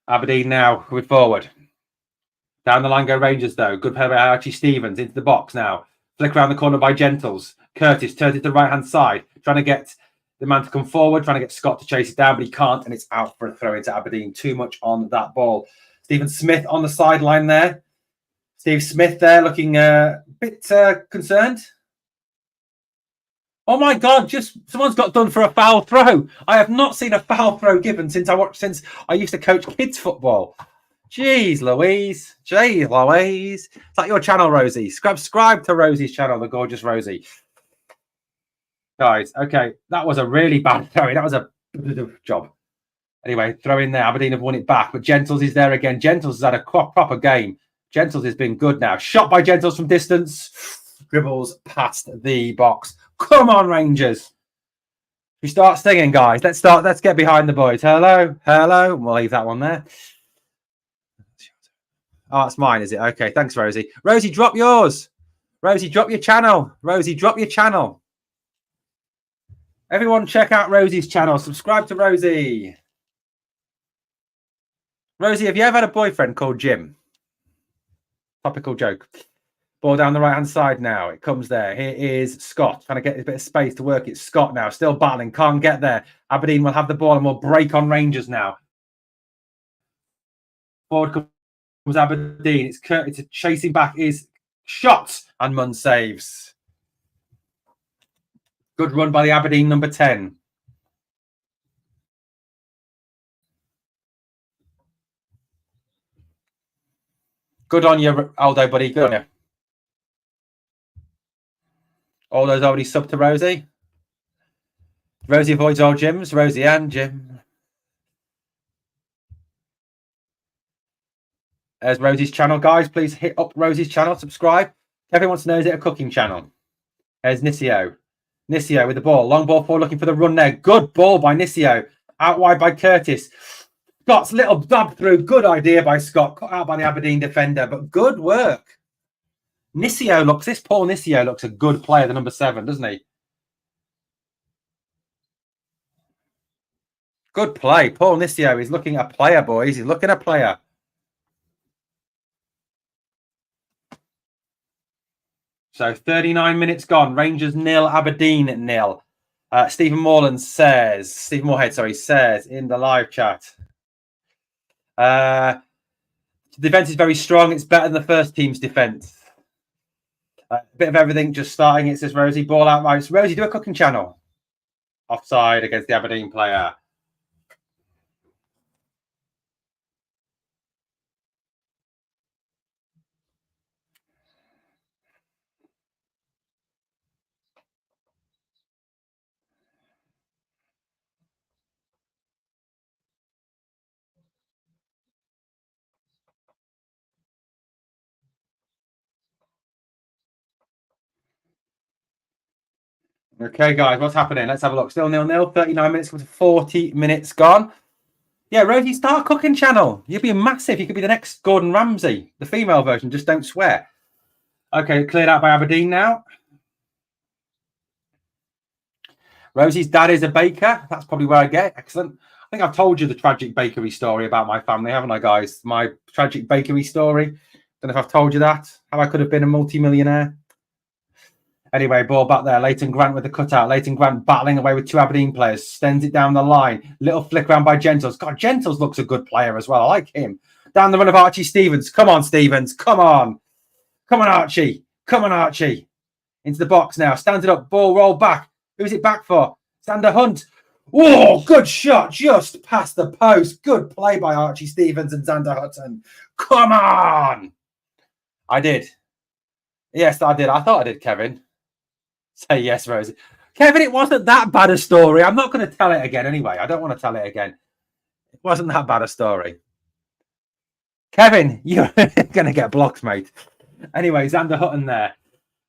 Aberdeen now with forward. Down the line go Rangers though. Good play by Archie Stevens into the box now. Flick around the corner by Gentles. Curtis turns it to the right-hand side, trying to get the man to come forward, trying to get Scott to chase it down, but he can't, and it's out for a throw into Aberdeen. Too much on that ball. Stephen Smith on the sideline there. Steve Smith there looking a bit concerned. Oh my God! Just someone's got done for a foul throw. I have not seen a foul throw given since I used to coach kids football. Jeez Louise. Jeez Louise. It's like your channel, Rosie. Subscribe to Rosie's channel, the gorgeous Rosie. Guys, okay, that was a really bad throw. That was a job. Anyway, throw in there. Aberdeen have won it back, but Gentles is there again. Gentles has had a proper game. Gentles has been good now. Shot by Gentles from distance. Dribbles past the box. Come on, Rangers. We start singing, guys. Let's get behind the boys. Hello. We'll leave that one there. Oh, it's mine, is it? Okay, thanks, Rosie. Rosie, drop yours. Rosie, drop your channel. Rosie, drop your channel. Everyone check out Rosie's channel. Subscribe to Rosie. Rosie, have you ever had a boyfriend called Jim? Topical joke. Ball down the right-hand side now. It comes there. Here is Scott. Trying to get a bit of space to work. It's Scott now. Still battling. Can't get there. Aberdeen will have the ball and will break on Rangers now. Forward comes Aberdeen. It's chasing back. Is shot. And Munn saves. Good run by the Aberdeen number 10. Good on you, Aldo, buddy. Good on you. Aldo's already subbed to Rosie. Rosie avoids all Jims. Rosie and Jim. There's Rosie's channel, guys. Please hit up Rosie's channel. Subscribe. Kevin wants to know, is it a cooking channel? There's Nisio. Nisio with the ball. Long ball forward, looking for the run there. Good ball by Nisio. Out wide by Curtis. Scott's little dab through. Good idea by Scott. Cut out by the Aberdeen defender, but good work. This Paul Nisio looks a good player, the number 7, doesn't he? Good play. Paul Nisio. He's looking at a player, boys. He's looking at a player. So 39 minutes gone. Rangers 0, Aberdeen 0. Stephen Moorhead says in the live chat. The defense is very strong. It's better than the first team's defense. A bit of everything just starting. It says Rosie, ball out right. Rosie, do a cooking channel. Offside against the Aberdeen player. Okay, guys, what's happening? Let's have a look. Still 0-0. 39 minutes to 40 minutes gone. Yeah, Rosie, start a cooking channel. You'd be massive. You could be the next Gordon Ramsay, the female version. Just don't swear. Okay, cleared out by Aberdeen now. Rosie's dad is a baker. That's probably where I get. Excellent. I think I've told you the tragic bakery story about my family, haven't I, guys? My tragic bakery story. Don't know if I've told you that. How I could have been a multi-millionaire. Anyway, ball back there. Leighton Grant with the cutout. Leighton Grant battling away with 2 Aberdeen players. Sends it down the line. Little flick around by Gentles. God, Gentles looks a good player as well. I like him. Down the run of Archie Stevens. Come on, Stevens. Come on. Come on, Archie. Come on, Archie. Into the box now. Stands it up. Ball roll back. Who's it back for? Sander Hunt. Oh, good shot. Just past the post. Good play by Archie Stevens and Xander Hutton. Come on. I did. Yes, I did. I thought I did, Kevin. Say yes, Rosie. Kevin, it wasn't that bad a story. I'm not going to tell it again anyway. I don't want to tell it again. It wasn't that bad a story. Kevin, you're going to get blocked, mate. Anyway, Xander Hutton there.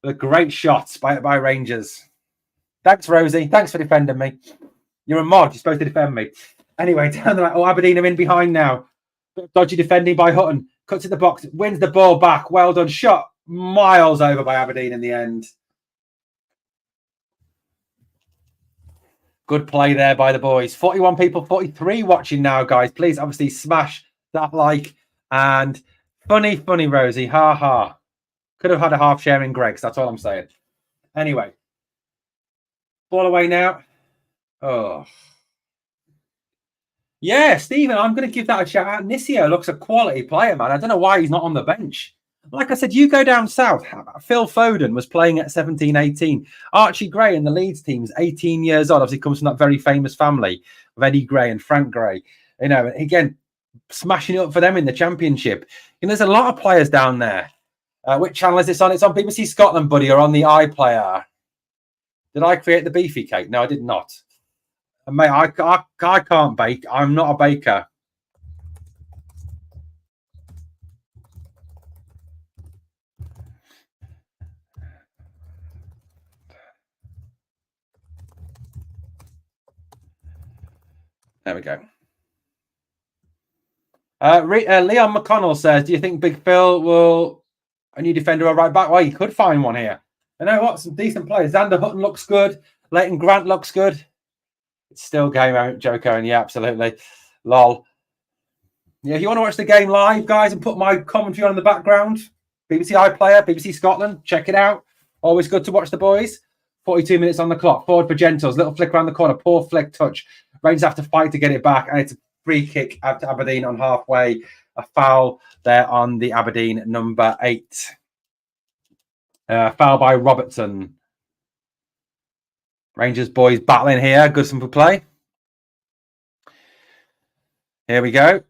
The great shots by Rangers. Thanks, Rosie. Thanks for defending me. You're a mod. You're supposed to defend me. Anyway, down the right. Oh, Aberdeen are in behind now. Dodgy defending by Hutton. Cuts in the box. Wins the ball back. Well done. Shot miles over by Aberdeen in the end. Good play there by the boys. 41 people, 43 watching now, guys. Please, obviously, smash that like. And funny, Rosie. Ha ha. Could have had a half share in Greg's. That's all I'm saying. Anyway. Ball away now. Oh. Yeah, Stephen, I'm going to give that a shout out. Nisio looks a quality player, man. I don't know why he's not on the bench. Like I said, you go down south. Phil Foden was playing at 17, 18. Archie Gray in the Leeds team's 18 years old. Obviously comes from that very famous family of Eddie Gray and Frank Gray. You know, again, smashing it up for them in the championship. And there's a lot of players down there. Which channel is this on? It's on BBC Scotland, buddy, or on the iPlayer. Did I create the beefy cake? No, I did not. Mate, I can't bake. I'm not a baker. There we go. Leon McConnell says, do you think Big Phil will a new defender or right back. Well, you could find one here. You know what? Some decent players. Xander Hutton looks good. Leighton Grant looks good. It's still game out, Joko, and yeah, absolutely. Lol. Yeah, if you want to watch the game live, guys, and put my commentary on in the background, BBC iPlayer, BBC Scotland, check it out. Always good to watch the boys. 42 minutes on the clock. Forward for Gentles. Little flick around the corner. Poor flick touch. Rangers have to fight to get it back, and it's a free kick out to Aberdeen on halfway. A foul there on the Aberdeen number 8. Foul by Robertson. Rangers boys battling here. Good simple play. Here we go.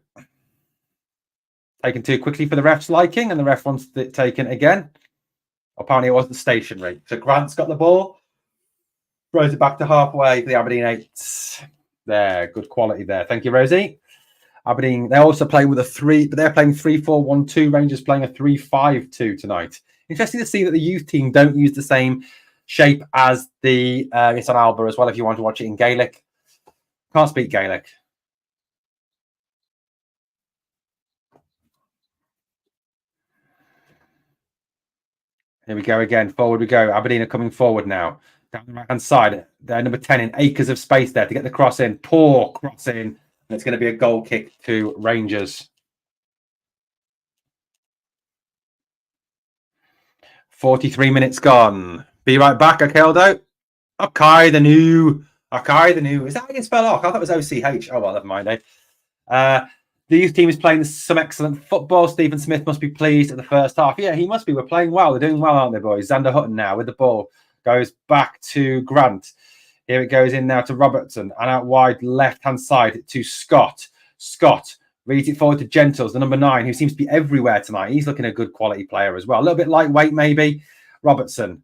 Taken too quickly for the ref's liking, and the ref wants it taken again. Apparently it wasn't stationary. So Grant's got the ball. Throws it back to halfway for the Aberdeen 8. There, good quality there. Thank you, Rosie. Aberdeen, they're also playing with a 3, but they're playing 3-4-1-2. Rangers playing a 3-5-2 tonight. Interesting to see that the youth team don't use the same shape as the it's on Alba as well if you want to watch it in Gaelic. Can't speak Gaelic. Here we go again. Forward we go. Aberdeen are coming forward now. Down the right-hand side. They're number 10 in acres of space there to get the cross in. Poor cross in. And it's going to be a goal kick to Rangers. 43 minutes gone. Be right back, Akeldo. Okay, the new. Is that how you spell Ock? I thought it was OCH. Oh, well, never mind, eh? The youth team is playing some excellent football. Stephen Smith must be pleased at the first half. Yeah, he must be. We're playing well. They're doing well, aren't they, boys? Xander Hutton now with the ball. Goes back to Grant. Here it goes in now to Robertson. And out wide, left-hand side to Scott. Scott reads it forward to Gentles, the number 9, who seems to be everywhere tonight. He's looking a good quality player as well. A little bit lightweight, maybe. Robertson.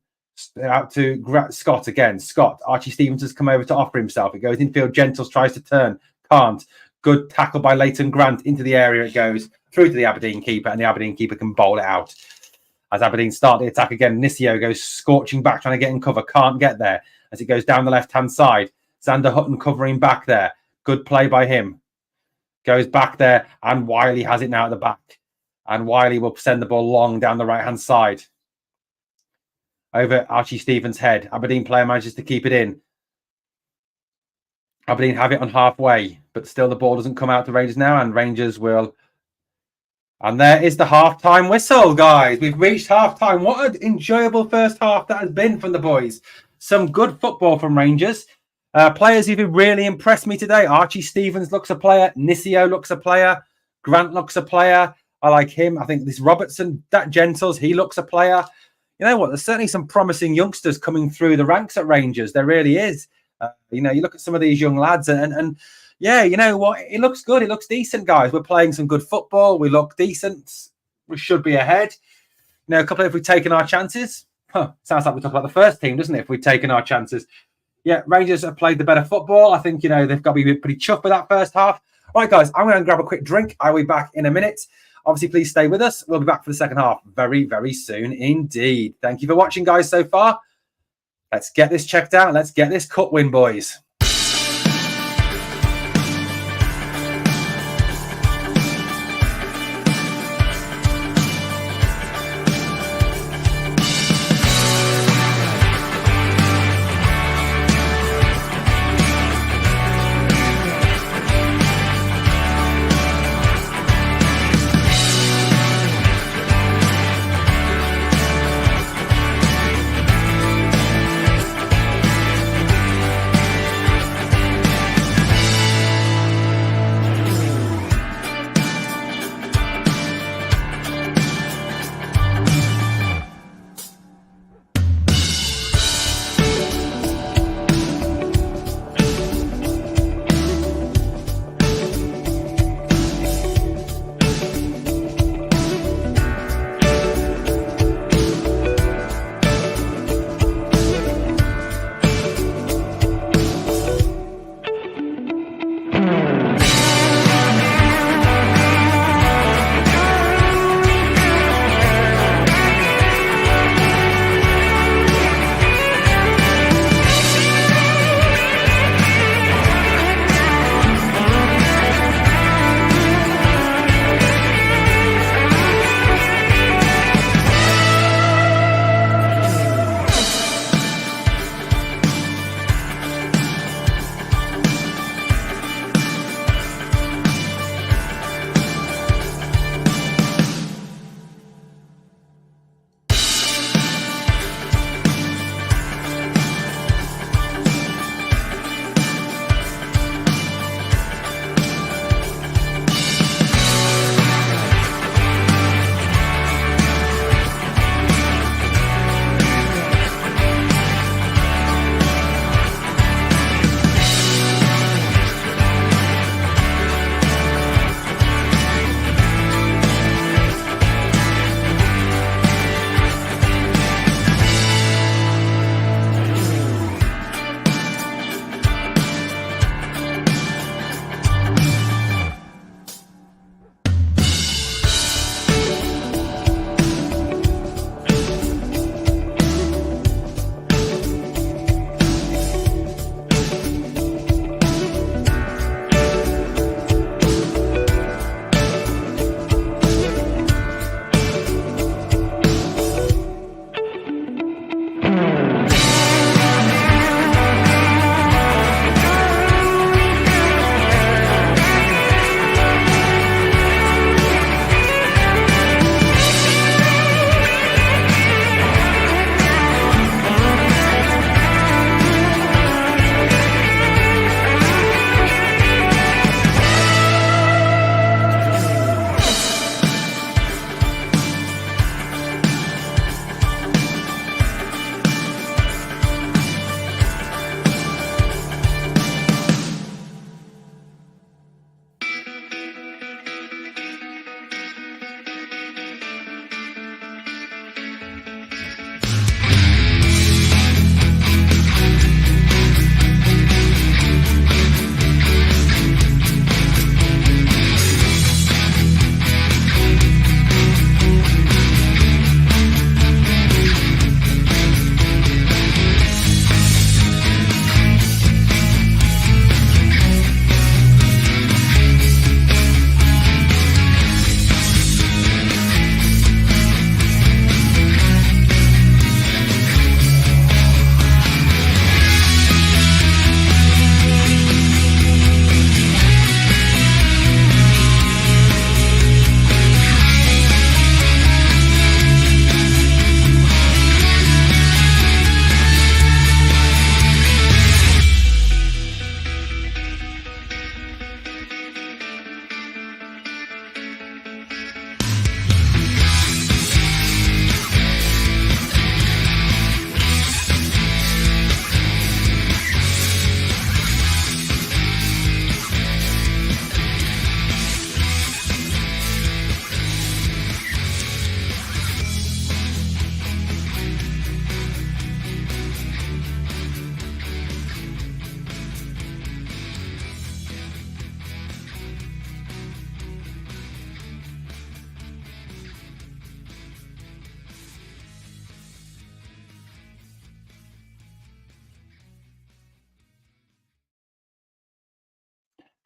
Out to Scott again. Scott. Archie Stevens has come over to offer himself. It goes infield. Gentles tries to turn. Can't. Good tackle by Leighton Grant. Into the area it goes. Through to the Aberdeen keeper. And the Aberdeen keeper can bowl it out. As Aberdeen start the attack again, Nisio goes scorching back, trying to get in cover. Can't get there. As it goes down the left-hand side. Xander Hutton covering back there. Good play by him. Goes back there. And Wiley has it now at the back. And Wiley will send the ball long down the right-hand side. Over Archie Stevens' head. Aberdeen player manages to keep it in. Aberdeen have it on halfway. But still the ball doesn't come out to Rangers now. And Rangers will... And there is the half-time whistle, guys. We've reached half-time. What an enjoyable first half that has been from the boys. Some good football from Rangers. Players who've really impressed me today. Archie Stevens looks a player. Nisio looks a player. Grant looks a player. I like him. I think this Robertson, that Gentles, he looks a player. You know what? There's certainly some promising youngsters coming through the ranks at Rangers. There really is. You look at some of these young lads and yeah, you know what? It looks good. It looks decent, guys. We're playing some good football. We look decent. We should be ahead. A couple of if we've taken our chances. Sounds like we talk about the first team, doesn't it? If we've taken our chances. Yeah, Rangers have played the better football. I think, they've got to be pretty chuffed with that first half. All right, guys, I'm going to grab a quick drink. I'll be back in a minute. Obviously, please stay with us. We'll be back for the second half very, very soon indeed. Thank you for watching, guys, so far. Let's get this checked out. Let's get this cup win, boys.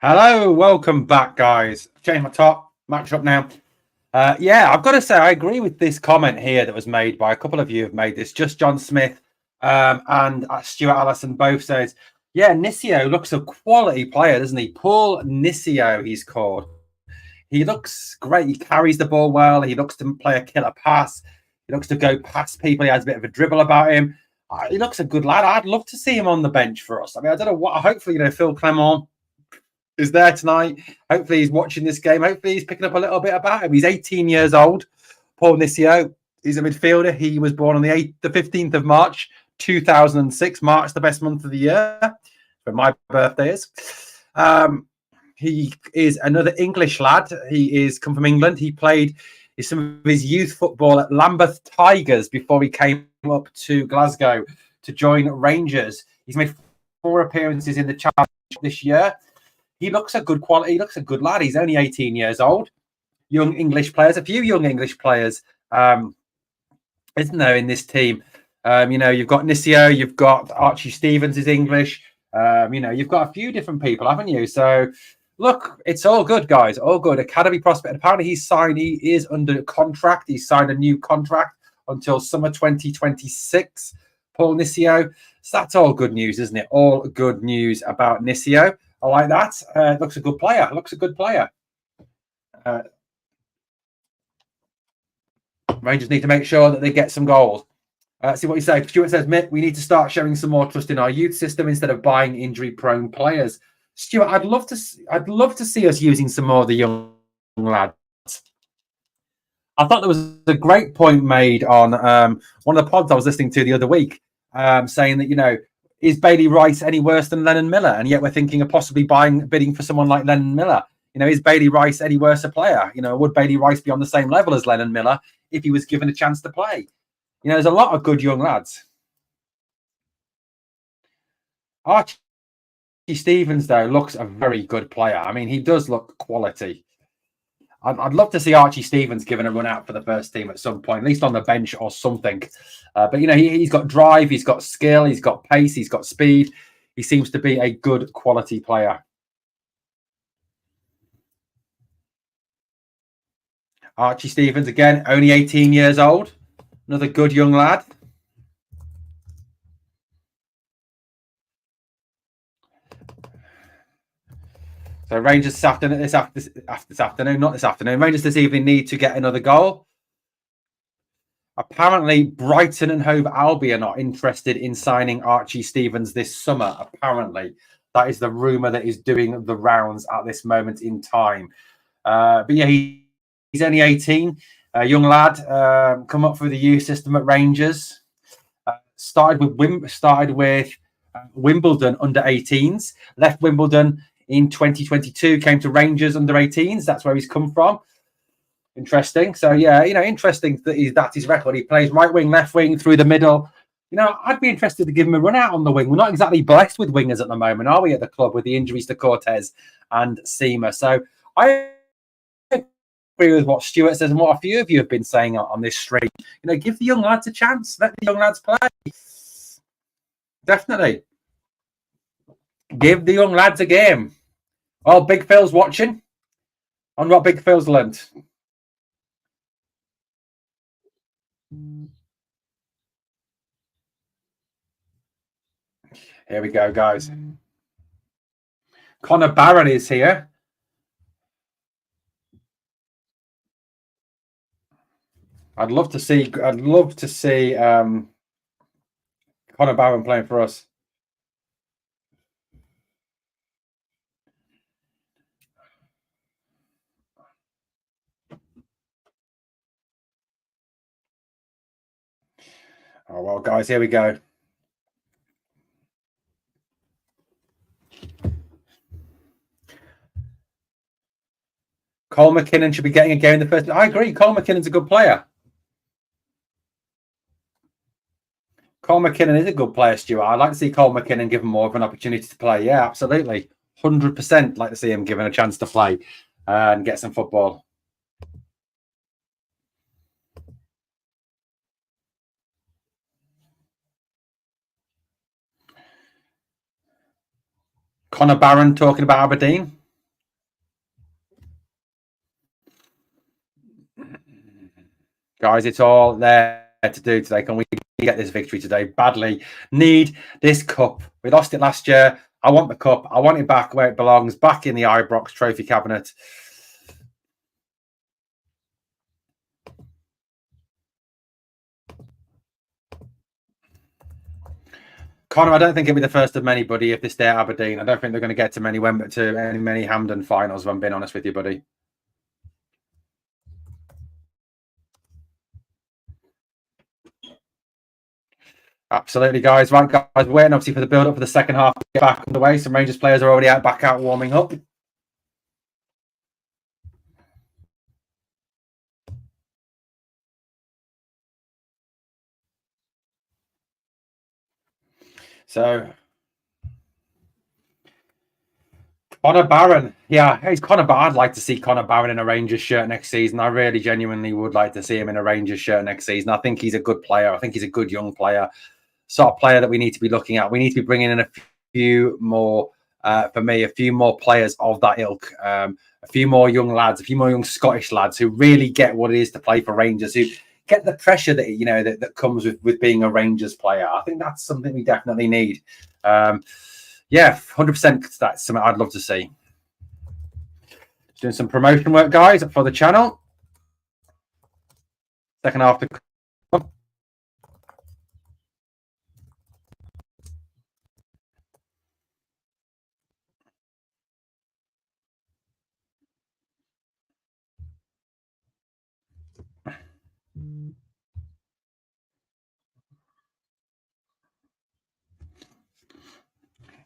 Hello, welcome back, guys. Change my top, match up now. Yeah, I've got to say, I agree with this comment here that was made by a couple of you have made this. Just John Smith and Stuart Allison both says, yeah, Nisio looks a quality player, doesn't he? Paul Nisio, he's called. He looks great. He carries the ball well. He looks to play a killer pass. He looks to go past people. He has a bit of a dribble about him. He looks a good lad. I'd love to see him on the bench for us. I mean, I don't know what. Hopefully, Phil Clement is there tonight. Hopefully, he's watching this game. Hopefully, he's picking up a little bit about him. He's 18 years old. Paul Nisio. He's a midfielder. He was born on the 15th of March, 2006. March, the best month of the year, where my birthday is. He is another English lad. He is come from England. He played some of his youth football at Lambeth Tigers before he came up to Glasgow to join Rangers. He's made 4 appearances in the Championship this year. He looks a good quality. He looks a good lad. He's only 18 years old. Young English players, a few young English players, isn't there, in this team? You've got Nisio, you've got Archie Stevens is English. You've got a few different people, haven't you? So, look, it's all good, guys. All good. Academy prospect. Apparently, he is under contract. He signed a new contract until summer 2026. Paul Nisio. So that's all good news, isn't it? All good news about Nisio. I like that. Looks a good player. Rangers need to make sure that they get some goals. See what you say. Stuart says, Mick, we need to start showing some more trust in our youth system instead of buying injury-prone players. Stuart, I'd love to see us using some more of the young lads. I thought there was a great point made on one of the pods I was listening to the other week, saying that, is Bailey Rice any worse than Lennon Miller? And yet we're thinking of possibly bidding for someone like Lennon Miller. Is Bailey Rice any worse a player? Would Bailey Rice be on the same level as Lennon Miller if he was given a chance to play? There's a lot of good young lads. Archie Stevens, though, looks a very good player. I mean, he does look quality. I'd love to see Archie Stevens given a run out for the first team at some point, at least on the bench or something. But, he's got drive, he's got skill, he's got pace, he's got speed. He seems to be a good quality player. Archie Stevens, again, only 18 years old. Another good young lad. So Rangers this afternoon, Rangers this evening need to get another goal. Apparently, Brighton and Hove Albion are interested in signing Archie Stevens this summer. Apparently, that is the rumour that is doing the rounds at this moment in time. But yeah, he's only 18, a young lad, come up through the youth system at Rangers. Started with Wimbledon under 18s, left Wimbledon in 2022, came to Rangers under 18s. That's where he's come from. Interesting. So, yeah, interesting that that's his record. He plays right wing, left wing, through the middle. I'd be interested to give him a run out on the wing. We're not exactly blessed with wingers at the moment, are we, at the club, with the injuries to Cortez and Seamer? So, I agree with what Stuart says and what a few of you have been saying on this stream. Give the young lads a chance. Let the young lads play. Definitely. Give the young lads a game. Oh, Big Phil's watching. On what Big Phil's learnt. Here we go, guys. Connor Barron is here. I'd love to see Connor Barron playing for us. Oh, well, guys, here we go. Cole McKinnon should be getting a game in the first. I agree. Cole McKinnon's a good player. Cole McKinnon is a good player, Stuart. I'd like to see Cole McKinnon given more of an opportunity to play. Yeah, absolutely. 100% like to see him given a chance to play and get some football. Connor Barron talking about Aberdeen. Guys, it's all there to do today. Can we get this victory today? Badly need this cup. We lost it last year. I want the cup. I want it back where it belongs, back in the Ibrox trophy cabinet. Connor, I don't think it'll be the first of many, buddy, if they stay at Aberdeen. I don't think they're going to get to many Hampden finals, if I'm being honest with you, buddy. Absolutely, guys. Right, guys, we're waiting obviously for the build-up for the second half to get back underway. Some Rangers players are already back out warming up. So, Connor Barron. Yeah, he's Connor Barron. I'd like to see Connor Barron in a Rangers shirt next season. I really genuinely would like to see him in a Rangers shirt next season. I think he's a good player. I think he's a good young player. Sort of player that we need to be looking at. We need to be bringing in a few more, for me, a few more players of that ilk. A few more young lads, a few more young Scottish lads who really get what it is to play for Rangers, who get the pressure that that comes with being a Rangers player. I think that's something we definitely need. Yeah, 100%. That's something I'd love to see. Doing some promotion work, guys, for the channel. Second half to come.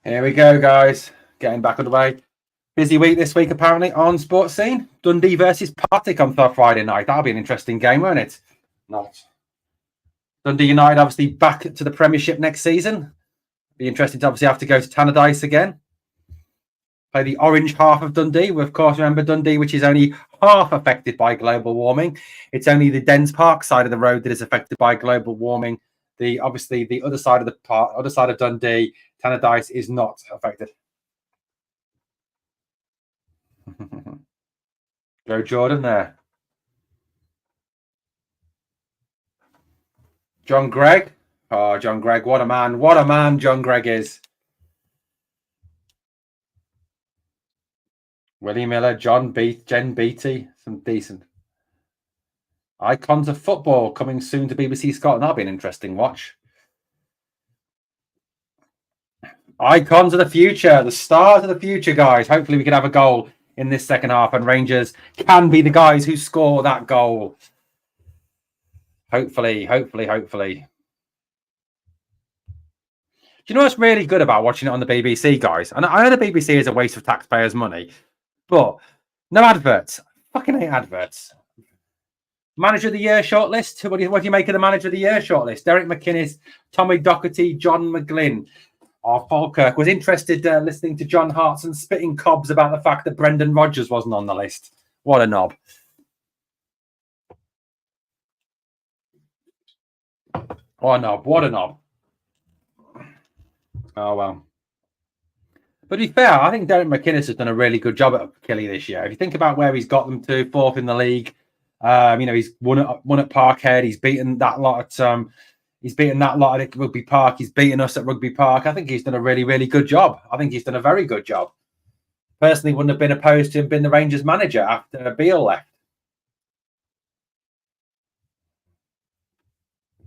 Here we go, guys. Getting back underway. Busy week this week, apparently, on Sports Scene. Dundee versus Partick on Friday night. That'll be an interesting game, won't it? Not. Dundee United, obviously, back to the Premiership next season. Be interesting to obviously have to go to Tannadice again. Play the orange half of Dundee. We, of course, remember Dundee, which is only half affected by global warming. It's only the Dens Park side of the road that is affected by global warming. Obviously, the other side of the park, other side of Dundee, Tannadice, is not affected. Go Jordan there. John Gregg. Oh, John Gregg. What a man. What a man John Gregg is. Willie Miller, Jen Beattie. Some decent icons of football coming soon to BBC Scotland. That'll be an interesting watch. Icons of the future. The stars of the future, guys. Hopefully we can have a goal in this second half and Rangers can be the guys who score that goal. Hopefully. Do you know what's really good about watching it on the BBC, guys? And I know the BBC is a waste of taxpayers' money, but no adverts. Fucking hate adverts. Manager of the Year shortlist. What do you make of the Manager of the Year shortlist? Derek McInnes, Tommy Docherty, John McGlynn. Falkirk was interested listening to John Hartson spitting cobs about the fact that Brendan Rodgers wasn't on the list. What a knob. What a knob. Oh, well. But to be fair, I think Derek McInnes has done a really good job at Killy this year. If you think about where he's got them to, fourth in the league, he's won at Parkhead. He's beaten that lot at Rugby Park. He's beaten us at Rugby Park. I think he's done a really, really good job. I think he's done a very good job. Personally, wouldn't have been opposed to him being the Rangers manager after Beale left.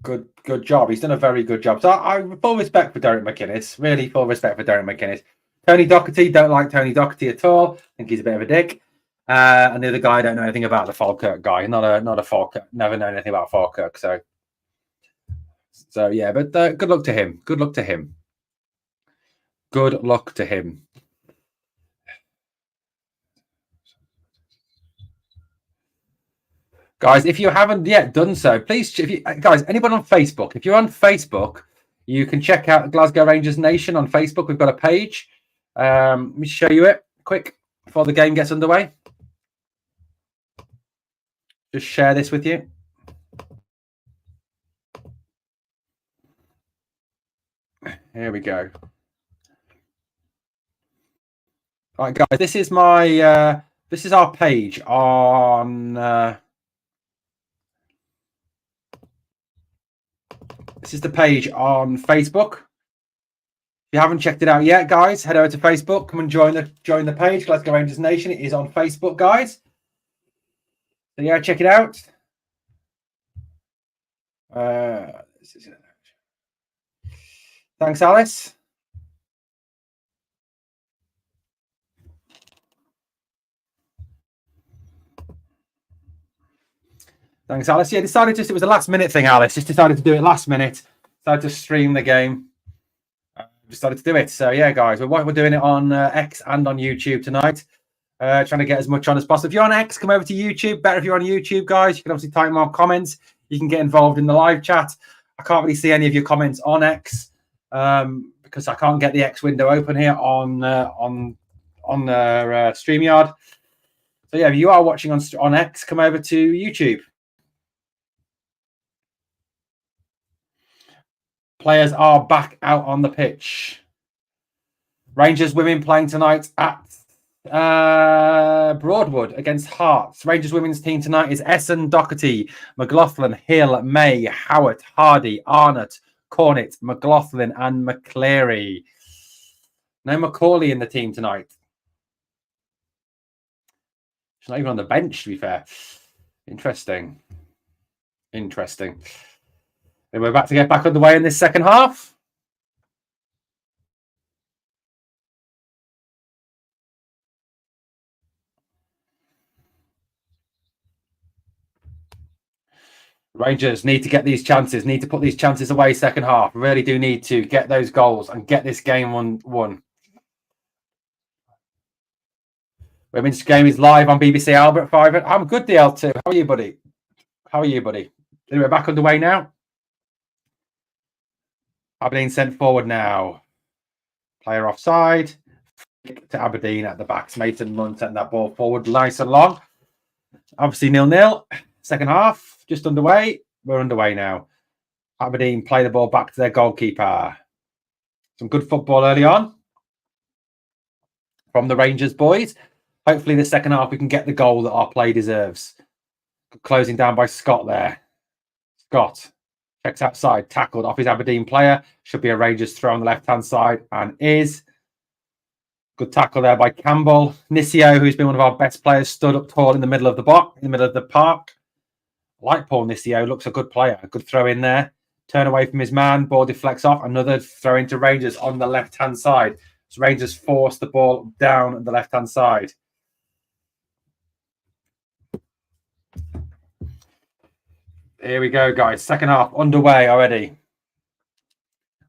Good job. He's done a very good job. So I full respect for Derek McInnes. Really full respect for Derek McInnes. Tony Docherty, don't like Tony Docherty at all. I think he's a bit of a dick. And the other guy, I don't know anything about the Falkirk guy. Not a Falkirk. Never known anything about Falkirk. So yeah, but good luck to him. Good luck to him. Good luck to him. Guys, if you haven't yet done so, please, guys, anyone on Facebook, if you're on Facebook, you can check out Glasgow Rangers Nation on Facebook. We've got a page. Let me show you it quick before the game gets underway. Just share this with you. Here we go. All right, guys, this is our page on This is the page on Facebook. If you haven't checked it out yet, guys, head over to Facebook. Come and join the page. Glasgow Rangers Nation. It is on Facebook, guys. So yeah, check it out. Thanks, Alice. Thanks, Alice. Yeah, it was a last minute thing, Alice. Just decided to do it last minute. Decided to stream the game. Decided to do it. So yeah, guys, we're doing it on X and on YouTube tonight. Trying to get as much on as possible. If you're on X, come over to YouTube. Better if you're on YouTube, guys. You can obviously type more comments. You can get involved in the live chat. I can't really see any of your comments on X because I can't get the X window open here on StreamYard. So yeah, if you are watching on X, come over to YouTube. Players are back out on the pitch. Rangers women playing tonight at Broadwood against Hearts. Rangers women's team tonight is Essen, Doherty, McLaughlin, Hill, May, Howard, Hardy, Arnott, Cornett, McLaughlin, and McCleary. No Macaulay in the team tonight. She's not even on the bench, to be fair. Interesting. And we're about to get back underway in this second half. Rangers need to get these chances, need to put these chances away second half. Really do need to get those goals and get this game won. Women's game is live on BBC Albert 5. I'm good, DL2. How are you, buddy? Anyway, back underway now. Aberdeen sent forward now. Player offside. To Aberdeen at the backs. Mason Munn sent that ball forward nice and long. Obviously 0-0. Second half just underway. We're underway now. Aberdeen play the ball back to their goalkeeper. Some good football early on from the Rangers boys. Hopefully the second half we can get the goal that our play deserves. Closing down by Scott there. Scott checks outside, tackled off his Aberdeen player. Should be a Rangers throw on the left-hand side, and is. Good tackle there by Campbell. Nisio, who's been one of our best players, stood up tall in the middle of the box, in the middle of the park. I like Paul Nisio, looks a good player. A good throw in there. Turn away from his man, ball deflects off. Another throw into Rangers on the left-hand side. So Rangers force the ball down the left-hand side. Here we go, guys. Second half underway already.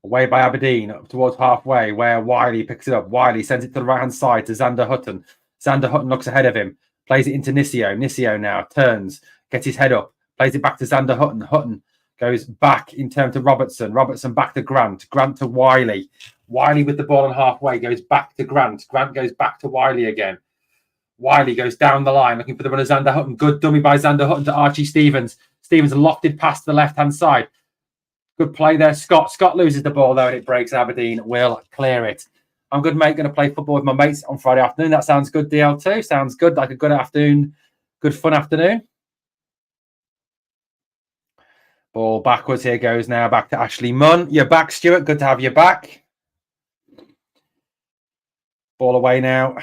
Away by Aberdeen, up towards halfway, where Wiley picks it up. Wiley sends it to the right-hand side to Xander Hutton. Xander Hutton looks ahead of him. Plays it into Nisio. Nisio now turns, gets his head up. Plays it back to Xander Hutton. Hutton goes back in turn to Robertson. Robertson back to Grant. Grant to Wiley. Wiley with the ball on halfway goes back to Grant. Grant goes back to Wiley again. Wiley goes down the line looking for the runner Xander Hutton. Good dummy by Xander Hutton to Archie Stevens. Stevens lofted past the left-hand side. Good play there, Scott. Scott loses the ball, though, and it breaks. Aberdeen will clear it. I'm good, mate. Going to play football with my mates on Friday afternoon. That sounds good, DL2. Sounds good, like a good afternoon, good fun afternoon. Ball backwards. Here goes now back to Ashley Munn. You're back, Stuart. Good to have you back. Ball away now.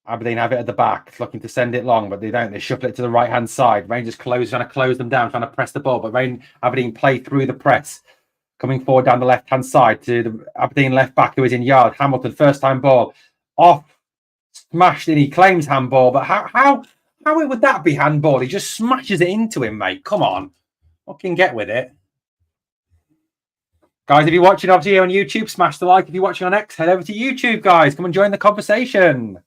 Aberdeen have it at the back, looking to send it long, but they don't. They shuffle it to the right-hand side. Rangers trying to close them down, trying to press the ball, but Aberdeen play through the press. Coming forward down the left-hand side to the Aberdeen left back who is in yard. Hamilton, first-time ball. Off, smashed in. He claims handball, but how would that be handball? He just smashes it into him, mate. Come on. What can get with it? Guys, if you're watching obviously on YouTube, smash the like. If you're watching on X, head over to YouTube, guys. Come and join the conversation.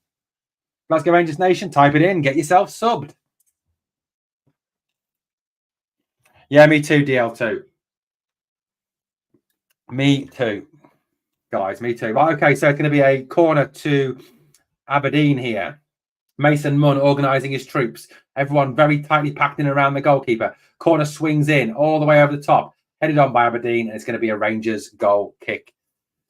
Glasgow Rangers Nation, type it in. Get yourself subbed. Yeah, me too, DL2. Me too. Guys, me too. Right, okay, so it's going to be a corner to Aberdeen here. Mason Munn organising his troops. Everyone very tightly packed in around the goalkeeper. Corner swings in all the way over the top. Headed on by Aberdeen, and it's going to be a Rangers goal kick.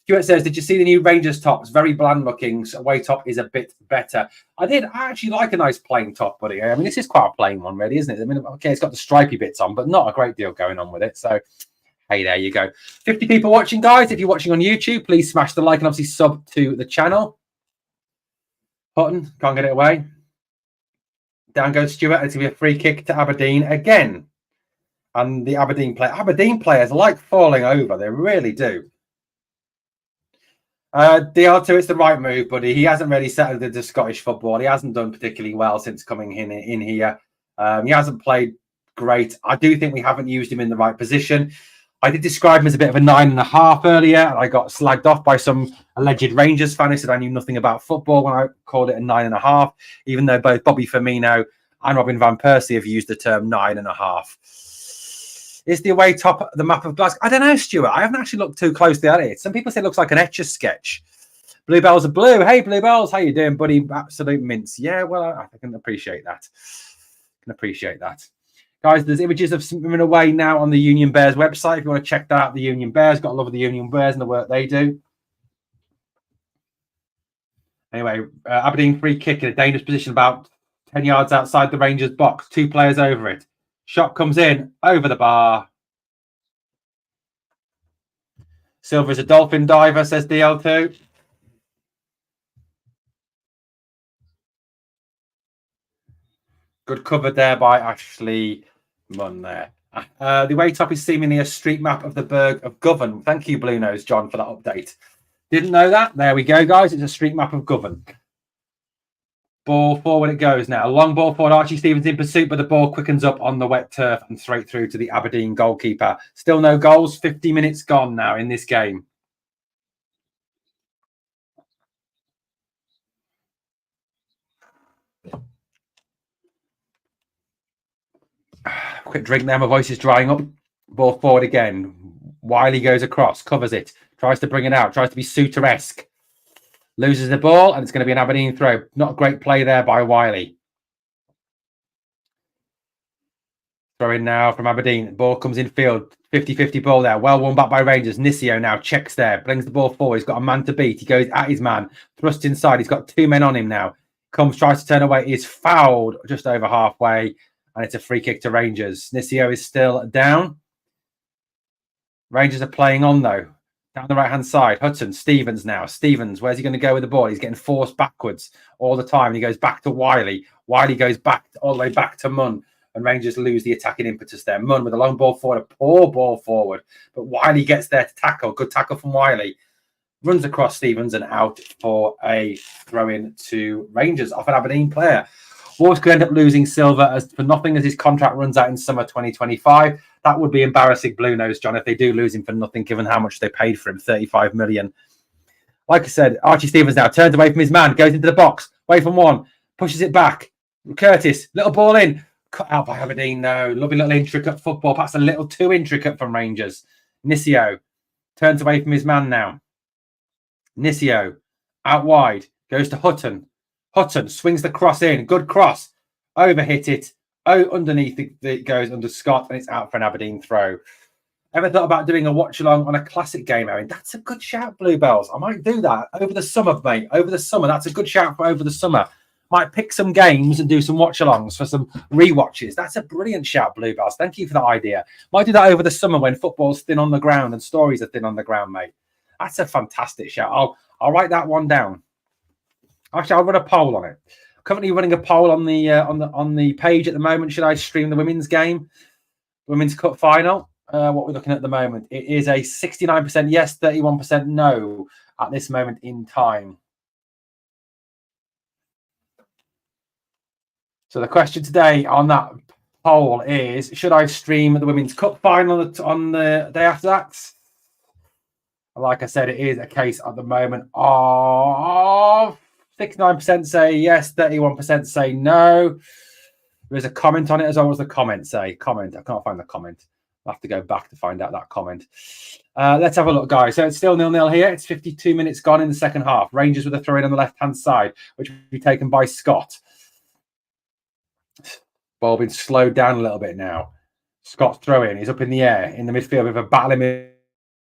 Stuart says, did you see the new Rangers tops? Very bland looking. So away top is a bit better. I did. I actually like a nice plain top, buddy. I mean, this is quite a plain one, really, isn't it? I mean, okay, it's got the stripy bits on, but not a great deal going on with it. So, hey, there you go. 50 people watching, guys. If you're watching on YouTube, please smash the like and obviously sub to the channel. Hutton, can't get it away. Down goes Stuart. It's going to be a free kick to Aberdeen again. And the Aberdeen players like falling over. They really do. DL2, it's the right move, buddy. He hasn't really settled into Scottish football. He hasn't done particularly well since coming in here. He hasn't played great. I do think we haven't used him in the right position. I did describe him as a bit of a 9.5 earlier, and I got slagged off by some alleged Rangers fan who said I knew nothing about football when I called it a 9.5, even though both Bobby Firmino and Robin van Persie have used the term 9.5. Is the away top the map of Glasgow? I don't know, Stuart. I haven't actually looked too closely at it. Some people say it looks like an Etch-a-Sketch. Bluebells are blue. Hey, Bluebells, how you doing, buddy? Absolute mince. Yeah, well, I can appreciate that. Guys, there's images of swimming away now on the Union Bears website. If you want to check that out, the Union Bears. Got to love the Union Bears and the work they do. Anyway, Aberdeen free kick in a dangerous position about 10 yards outside the Rangers box. 2 players over it. Shot comes in over the bar. Silver is a dolphin diver, says DL2. Good cover there by Ashley Munn there. The way top is seemingly a street map of the Burg of Govan. Thank you, Blue Nose John, for that update. Didn't know that. There we go, guys. It's a street map of Govan. Ball forward it goes now. A long ball forward. Archie Stevens in pursuit, but the ball quickens up on the wet turf and straight through to the Aberdeen goalkeeper. Still no goals. 50 minutes gone now in this game. Quick drink there. My voice is drying up. Ball forward again. Wiley goes across, covers it, tries to bring it out, tries to be Suter-esque. Loses the ball, and it's going to be an Aberdeen throw. Not a great play there by Wiley. Throw in now from Aberdeen. Ball comes in field. 50-50 ball there. Well won back by Rangers. Nisio now checks there. Brings the ball forward. He's got a man to beat. He goes at his man. Thrust inside. He's got 2 men on him now. Comes, tries to turn away. He's fouled just over halfway. And it's a free kick to Rangers. Nisio is still down. Rangers are playing on, though. Down the right-hand side. Hudson, Stevens now. Stevens, where's he going to go with the ball? He's getting forced backwards all the time. He goes back to Wiley. Wiley goes back all the way back to Munn. And Rangers lose the attacking impetus there. Munn with a long ball forward, a poor ball forward. But Wiley gets there to tackle. Good tackle from Wiley. Runs across Stevens and out for a throw-in to Rangers off an Aberdeen player. Wolves could end up losing Silver for nothing as his contract runs out in summer 2025. That would be embarrassing, Blue Nose, John, if they do lose him for nothing, given how much they paid for him, 35 million. Like I said, Archie Stevens now turns away from his man, goes into the box, away from one, pushes it back. Curtis, little ball in, cut out by Aberdeen, no. Lovely little intricate football, perhaps a little too intricate from Rangers. Nisio turns away from his man now. Nisio, out wide, goes to Hutton. Hutton swings the cross in, good cross, overhit it. Oh, underneath it goes under Scott, and it's out for an Aberdeen throw. Ever thought about doing a watch along on a classic game, Aaron? That's a good shout, Bluebells. I might do that over the summer, mate. Over the summer. That's a good shout for over the summer. Might pick some games and do some watch alongs for some rewatches. That's a brilliant shout, Bluebells. Thank you for that idea. Might do that over the summer when football's thin on the ground and stories are thin on the ground, mate. That's a fantastic shout. I'll write that one down. Actually, I'll run a poll on it. Currently running a poll on the page at the moment. Should I stream the women's game, women's cup final? What we're looking at the moment, it is a 69% yes, 31% no at this moment in time. So the question today on that poll is: should I stream the women's cup final on the day after that? Like I said, it is a case at the moment of 69% say yes, 31% say no. There's a comment on it as well as the comment say. Comment. I can't find the comment. I'll have to go back to find out that comment. Let's have a look, guys. So it's still 0-0 here. It's 52 minutes gone in the second half. Rangers with a throw-in on the left-hand side, which will be taken by Scott. Ball been slowed down a little bit now. Scott's throw-in. He's up in the air in the midfield with a battle in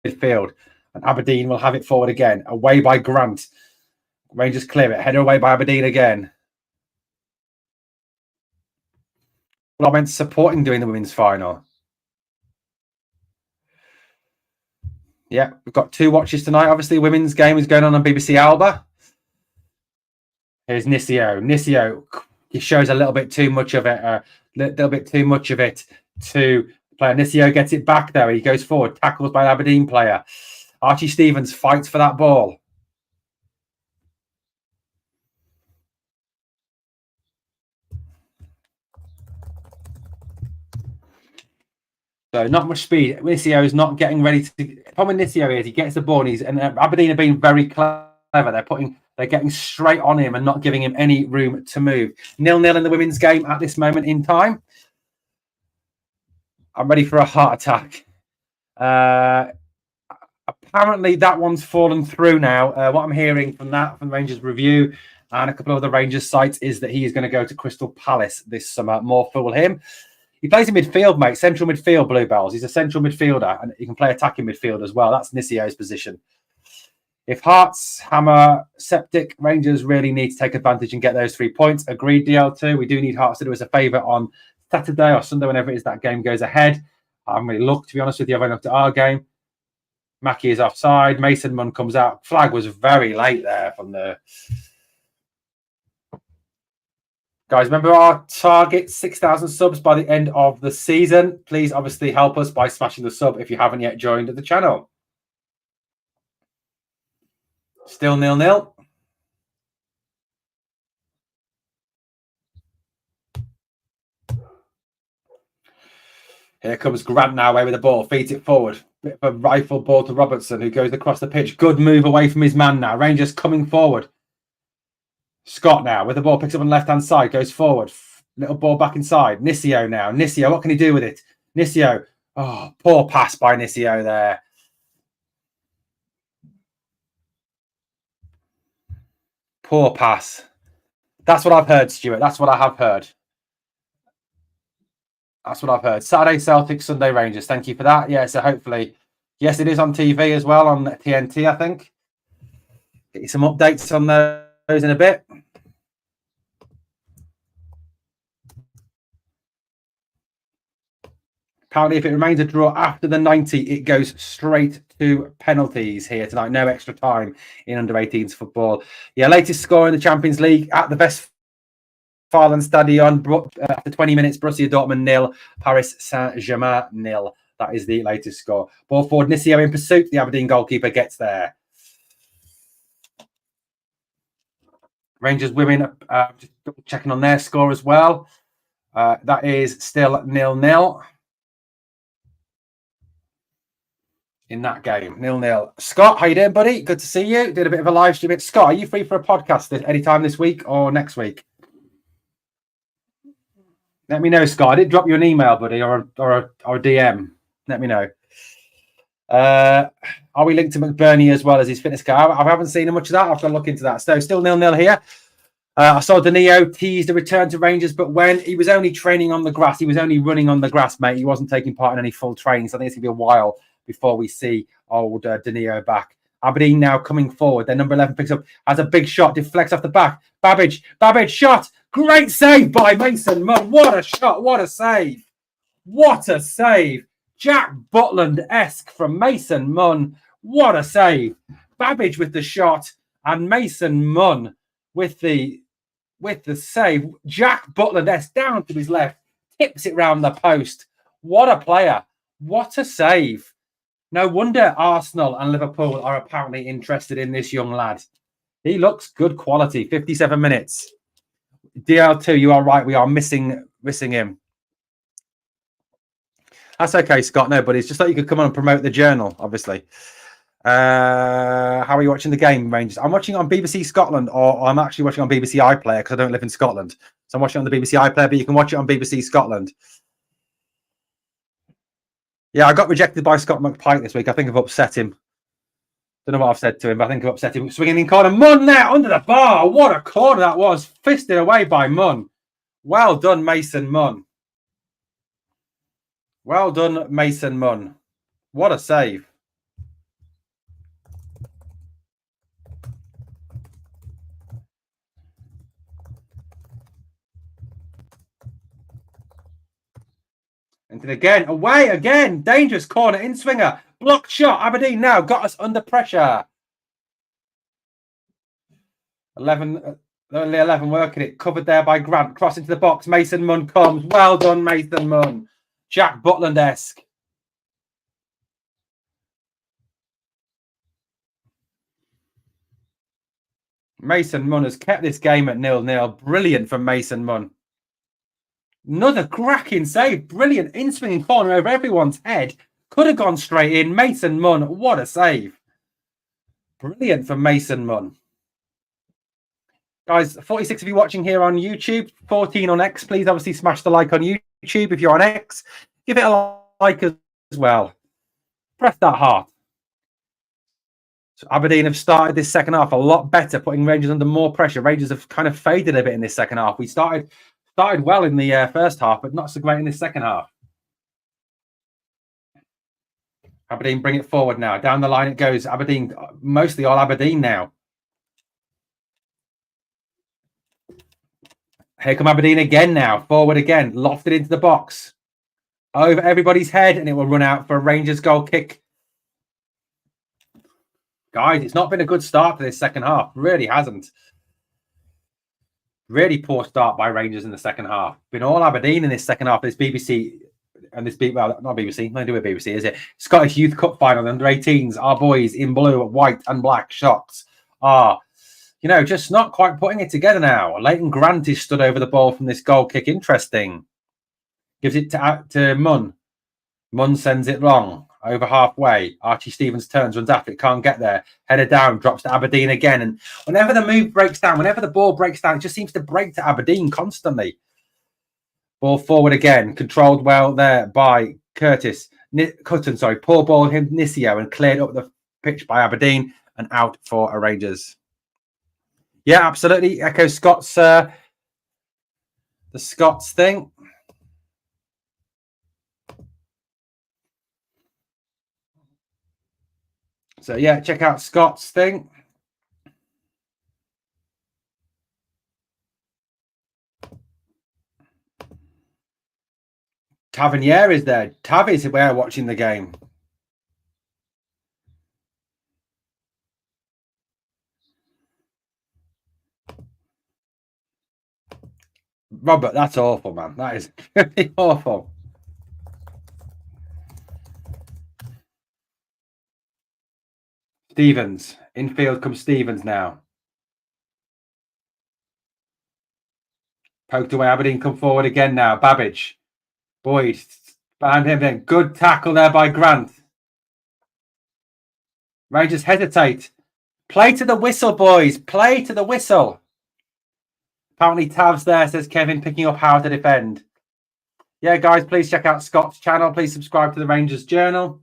midfield. And Aberdeen will have it forward again. Away by Grant. Rangers clear it. Header away by Aberdeen again. Well, I meant supporting doing the women's final. Yeah, we've got 2 watches tonight. Obviously, women's game is going on BBC Alba. Here's Nisio. Nisio, he shows a little bit too much of it. A little bit too much of it to player. Nisio gets it back there. He goes forward. Tackles by an Aberdeen player. Archie Stevens fights for that ball. So not much speed. Nisio is not getting ready to. The problem with Nisio is he gets the ball, and Aberdeen have been very clever. They're getting straight on him and not giving him any room to move. 0-0 in the women's game at this moment in time. I'm ready for a heart attack. Apparently that one's fallen through now. What I'm hearing from Rangers Review and a couple of other Rangers sites is that he is going to go to Crystal Palace this summer. More fool him. He plays in midfield, mate. Central midfield, Bluebells. He's a central midfielder, and he can play attacking midfield as well. That's Nisio's position. If Hearts hammer Septic, Rangers really need to take advantage and get those 3 points. Agreed, DL2. We do need Hearts to do us a favour on Saturday or Sunday, whenever it is that game goes ahead. I haven't really looked, to be honest with you. I've only looked at our game. Mackie is offside. Mason Munn comes out. Flag was very late there from the... Guys, remember our target, 6,000 subs by the end of the season. Please, obviously, help us by smashing the sub if you haven't yet joined the channel. Still 0-0. Here comes Grant now away with the ball. Feeds it forward. Bit of a rifle ball to Robertson, who goes across the pitch. Good move away from his man now. Rangers coming forward. Scott now with the ball, picks up on the left-hand side, goes forward. Little ball back inside. Nisio now. Nisio, what can he do with it? Nisio. Oh, poor pass by Nisio there. Poor pass. That's what I've heard, Stuart. That's what I have heard. That's what I've heard. Saturday Celtic, Sunday Rangers. Thank you for that. Yeah, so hopefully, yes, it is on TV as well, on TNT, I think. Get you some updates on those in a bit. Apparently, if it remains a draw after the 90, it goes straight to penalties here tonight. No extra time in under-18s football. Yeah, latest score in the Champions League at the Westfalen Stadion. After 20 minutes, Borussia Dortmund 0, Paris Saint-Germain 0. That is the latest score. Ball forward, Nisio in pursuit. The Aberdeen goalkeeper gets there. Rangers women just double checking on their score as well. That is still 0-0. In that game, 0-0. Scott, how you doing, buddy? Good to see you. Did a bit of a live stream. Scott, are you free for a podcast anytime this week or next week? Let me know, Scott. I did drop you an email, buddy, or a DM. Let me know. Are we linked to McBurney as well as his fitness car? I haven't seen much of that. I've got to look into that. So still 0-0 here. I saw Danilo teased a return to Rangers, but when he was only training on the grass, he was only running on the grass, mate. He wasn't taking part in any full training. So I think it's going to be a while before we see old Danilo back. Aberdeen now coming forward. Their number 11 picks up, has a big shot, deflects off the back. Babbage shot. Great save by Mason Munn. What a shot. What a save. What a save. Jack Butland-esque from Mason Munn. What a save. Babbage with the shot and Mason Munn with the save. Jack Butland-esque down to his left. Tips it round the post. What a player. What a save. No wonder Arsenal and Liverpool are apparently interested in this young lad. He looks good quality. 57 minutes. DL2, you are right. We are missing him. That's okay, Scott. No, but it's just that you could come on and promote the journal, obviously. How are you watching the game, Rangers? I'm watching on BBC Scotland, or I'm actually watching on BBC iPlayer because I don't live in Scotland. So I'm watching on the BBC iPlayer, but you can watch it on BBC Scotland. Yeah, I got rejected by Scott McPike this week. I think I've upset him. Don't know what I've said to him, but I think I've upset him. Swinging in corner. Munn there under the bar. What a corner that was. Fisted away by Munn. Well done, Mason Munn. Well done, Mason Munn. What a save. And then again, away again. Dangerous corner, in swinger. Blocked shot. Aberdeen now got us under pressure. 11, only 11 working it. Covered there by Grant. Cross into the box. Mason Munn comes. Well done, Mason Munn. Jack Butland-esque. Mason Munn has kept this game at 0-0. Brilliant from Mason Munn. Another cracking save. Brilliant in-swinging corner over everyone's head. Could have gone straight in. Mason Munn, what a save. Brilliant from Mason Munn. Guys, 46 of you watching here on YouTube, 14 on X. Please obviously smash the like on YouTube. If you're on X, give it a like as well. Press that heart. So Aberdeen have started this second half a lot better, putting Rangers under more pressure. Rangers have kind of faded a bit in this second half. We started well in the first half, but not so great in this second half. Aberdeen bring it forward now. Down the line it goes. Aberdeen, mostly all Aberdeen now. Here come Aberdeen again now. Forward again. Lofted into the box. Over everybody's head, and it will run out for a Rangers goal kick. Guys, it's not been a good start to this second half. Really hasn't. Really poor start by Rangers in the second half. Been all Aberdeen in this second half. This BBC and this, well, not BBC. Nothing to do with BBC, is it? Scottish Youth Cup final, under 18s. Our boys in blue, white and black shocks are, you know, just not quite putting it together now. Leighton Grant is stood over the ball from this goal kick. Interesting. Gives it to Munn. Munn sends it long. Over halfway. Archie Stevens turns, runs after it, can't get there. Header down, drops to Aberdeen again. And whenever the move breaks down, whenever the ball breaks down, it just seems to break to Aberdeen constantly. Ball forward again. Controlled well there by Cutton, sorry. Poor ball him, Nisio, and cleared up the pitch by Aberdeen and out for a Rangers. Yeah, absolutely. Echo Scott's the Scots thing. So, yeah, check out Scott's thing. Tavernier is there. Tav is where watching the game. Robert, that's awful, man. That is really awful. Stevens. Infield comes Stevens now. Poked away. Aberdeen come forward again now. Babbage. Boyd. Behind him then. Good tackle there by Grant. Rangers hesitate. Play to the whistle, boys. Play to the whistle. Apparently Tav's there, says Kevin, picking up how to defend. Yeah, guys, please check out Scott's channel. Please subscribe to the Rangers Journal.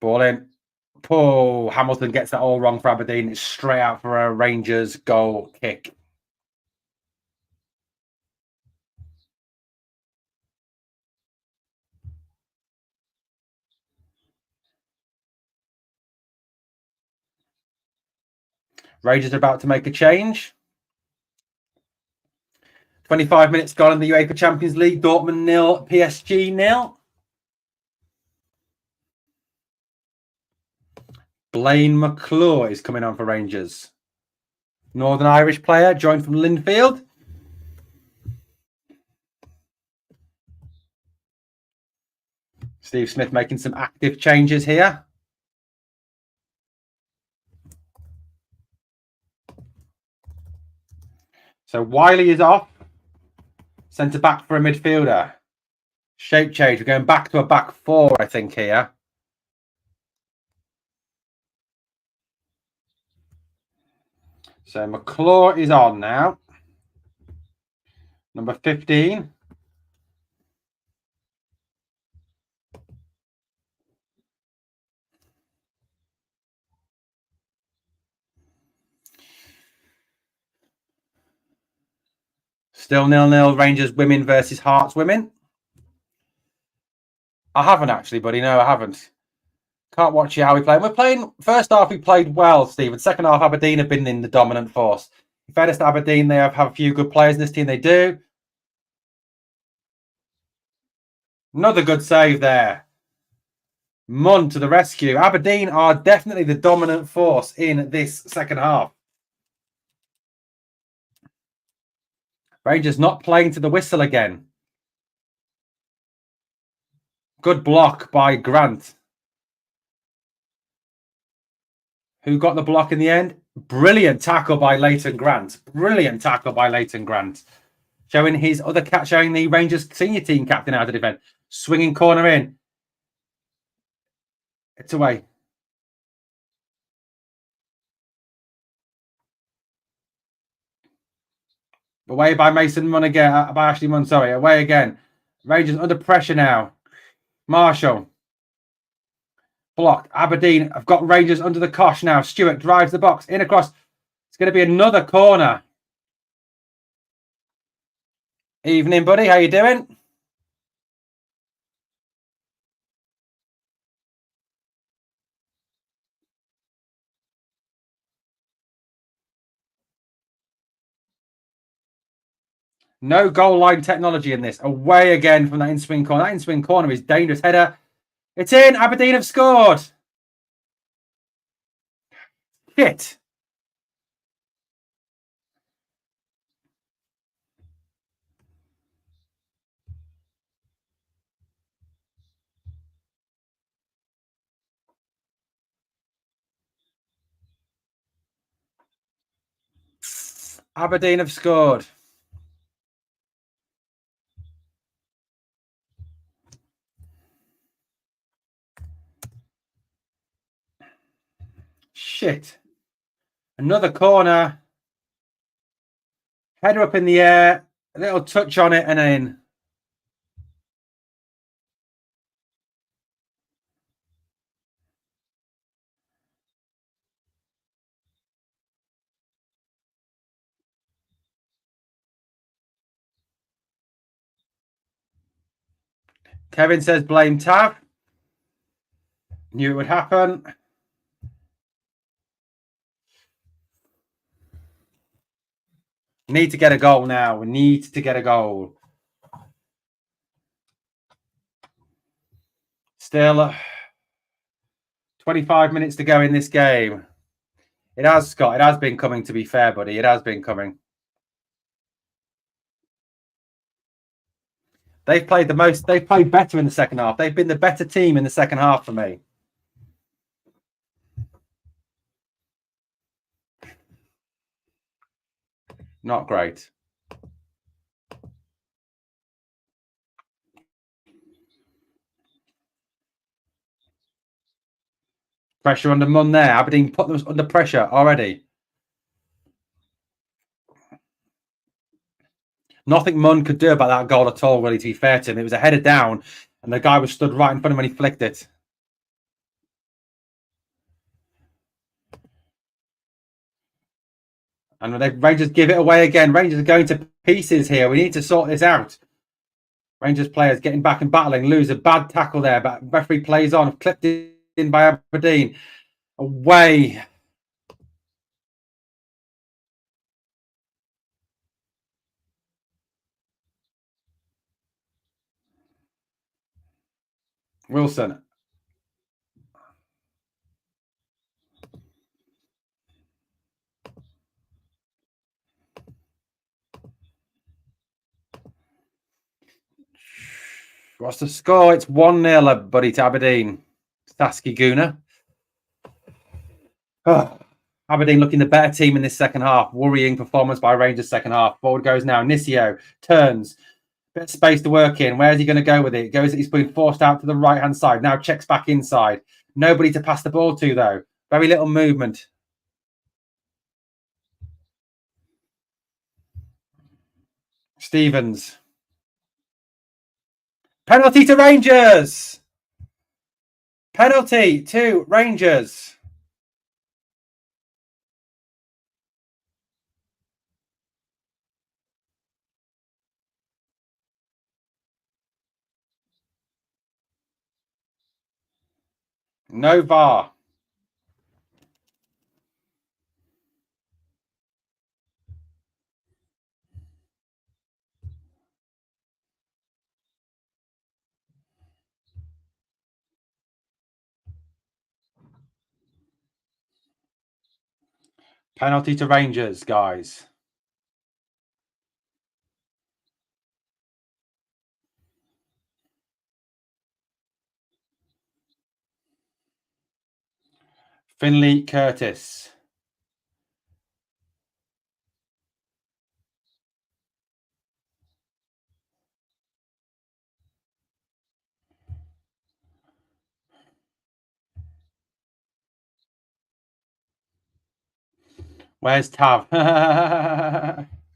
Ball in. Oh, Hamilton gets that all wrong for Aberdeen. It's straight out for a Rangers goal kick. Rangers are about to make a change. 25 minutes gone in the UEFA Champions League. Dortmund 0, PSG 0. Blaine McClure is coming on for Rangers. Northern Irish player, joined from Linfield. Steve Smith making some active changes here. So Wiley is off. Centre back for a midfielder. Shape change. We're going back to a back four, I think, here. So McClure is on now. Number 15. Still 0-0 Rangers women versus Hearts women. I haven't actually, buddy. No, I haven't. Can't watch you how we play. We're playing first half. We played well, Stephen. Second half, Aberdeen have been in the dominant force. In fairness to Aberdeen, they have a few good players in this team. They do. Another good save there. Munn to the rescue. Aberdeen are definitely the dominant force in this second half. Rangers not playing to the whistle again. Good block by Grant. Who got the block in the end? Brilliant tackle by Leighton Grant. Brilliant tackle by Leighton Grant. Showing his other cat, showing the Rangers senior team captain out of defence. Swinging corner in. It's away. Away by Mason Munn again. By Ashley Munn, sorry. Away again. Rangers under pressure now. Marshall. Blocked. Aberdeen have got Rangers under the cosh now. Stewart drives the box. In across. It's going to be another corner. Evening, buddy. How you doing? No goal line technology in this. Away again from that in-swing corner. That in-swing corner is dangerous. Header. It's in. Aberdeen have scored. Shit. Aberdeen have scored. Shit. Another corner. Header up in the air. A little touch on it and in. Kevin says blame Tav. Knew it would happen. Need to get a goal now. We need to get a goal. Still 25 minutes to go in this game. It has, Scott. It has been coming, to be fair, buddy. It has been coming. They've played the most. They've played better in the second half. They've been the better team in the second half for me. Not great. Pressure under Munn there. Aberdeen put them under pressure already. Nothing Munn could do about that goal at all, really, to be fair to him. It was a header down, and the guy was stood right in front of him when he flicked it. And the Rangers give it away again. Rangers are going to pieces here. We need to sort this out. Rangers players getting back and battling. Lose a bad tackle there, but referee plays on. Clipped in by Aberdeen. Away. Wilson. What's the score? It's 1-0, buddy, to Aberdeen. Stasky Guna. Oh, Aberdeen looking the better team in this second half. Worrying performance by Rangers second half. Forward goes now. Nisio turns. Bit of space to work in. Where's he going to go with it? He's being forced out to the right-hand side. Now checks back inside. Nobody to pass the ball to, though. Very little movement. Stevens. Penalty to Rangers. Penalty to Rangers. No VAR. Penalty to Rangers, guys. Finley Curtis. Where's Tav?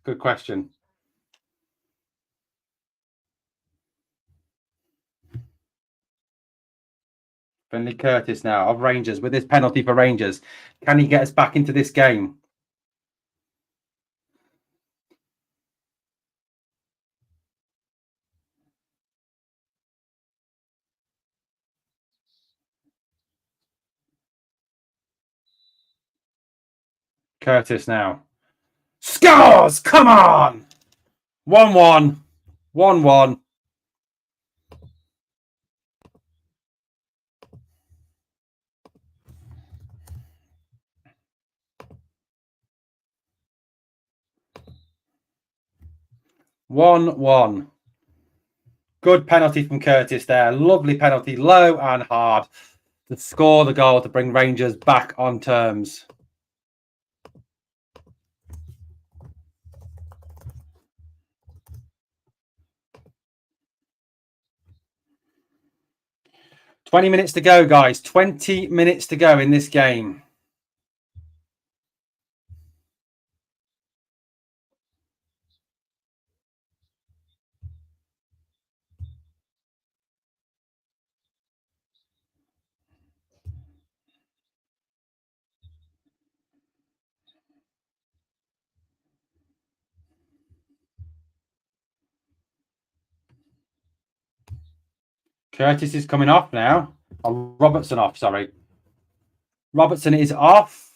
Good question. Finley Curtis now of Rangers with this penalty for Rangers. Can he get us back into this game? Curtis now. Scores! Come on! 1-1. 1-1. Good penalty from Curtis there. Lovely penalty, low and hard to score the goal to bring Rangers back on terms. "20 minutes to go, guys. 20 minutes to go in this game." Curtis is coming off now. Oh, Robertson off, sorry. Robertson is off.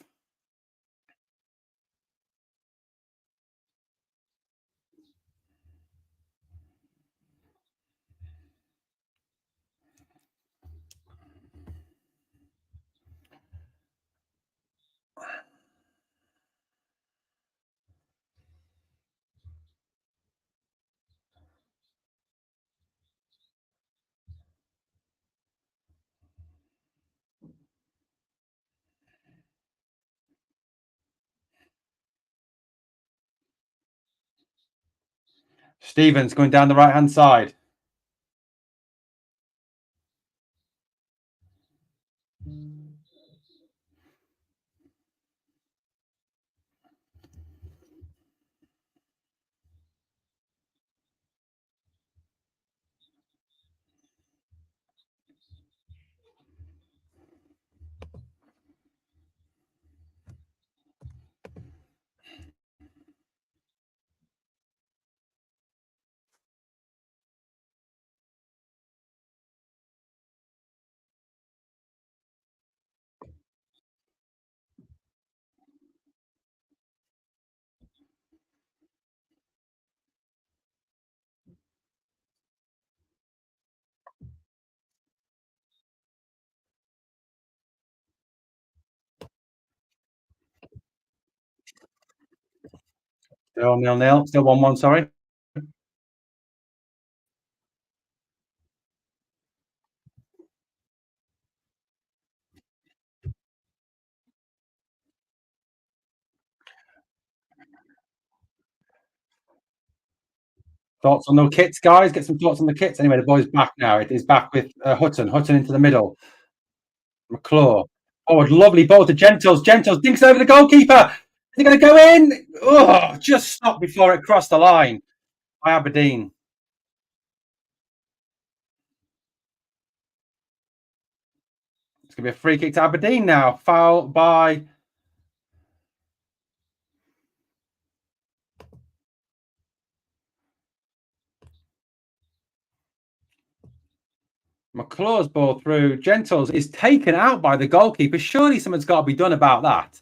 Stevens going down the right-hand side. Still 0-0. Still 1-1, sorry. Thoughts on the kits, guys? Get some thoughts on the kits. Anyway, the boy's back now. It is back with Hutton. Hutton into the middle. McClure. Oh, lovely ball to Gentles. Gentles dinks over the goalkeeper. Is it going to go in? Oh, just stopped before it crossed the line by Aberdeen. It's going to be a free kick to Aberdeen now. Foul by McClure's ball through. Gentles is taken out by the goalkeeper. Surely something's got to be done about that.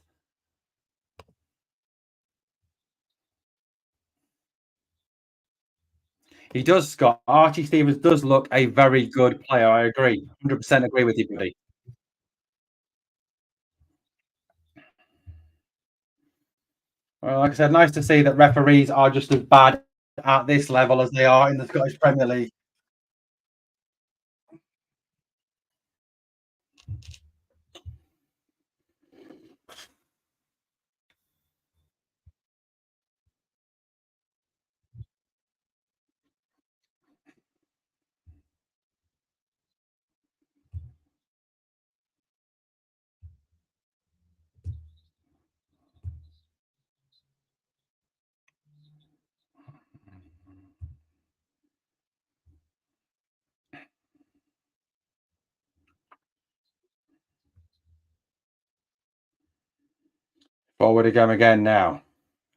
He does, Scott. Archie Stevens does look a very good player. I agree. 100% agree with you, buddy. Well, like I said, nice to see that referees are just as bad at this level as they are in the Scottish Premier League. Forward again now.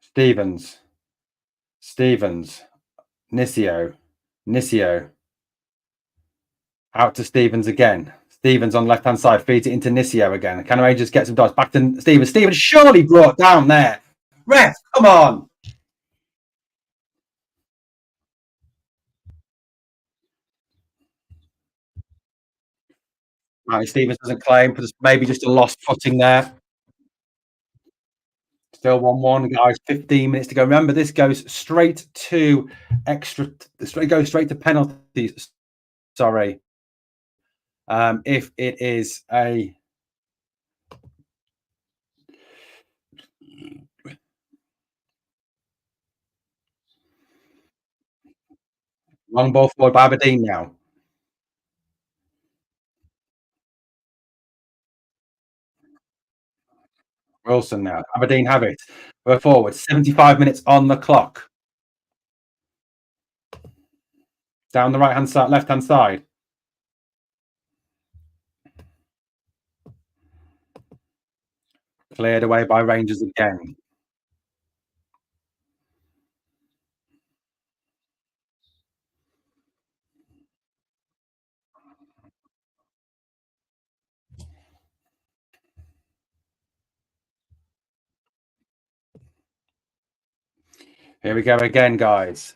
Stevens. Nisio. Out to Stevens again. Stevens on left-hand side, feeds it into Nisio again. Can Rangers get some dots? Back to Stevens. Stevens surely brought down there. Ref, come on. Right, Stevens doesn't claim, but maybe just a lost footing there. Still 1-1, guys. 15 minutes to go. Remember, this goes straight to extra. Goes straight to penalties. Sorry. If it is a long ball forward by Aberdeen now. Wilson now. Aberdeen have it. We're forward. 75 minutes on the clock. Down the right-hand side, left-hand side. Cleared away by Rangers again. Here we go again, guys.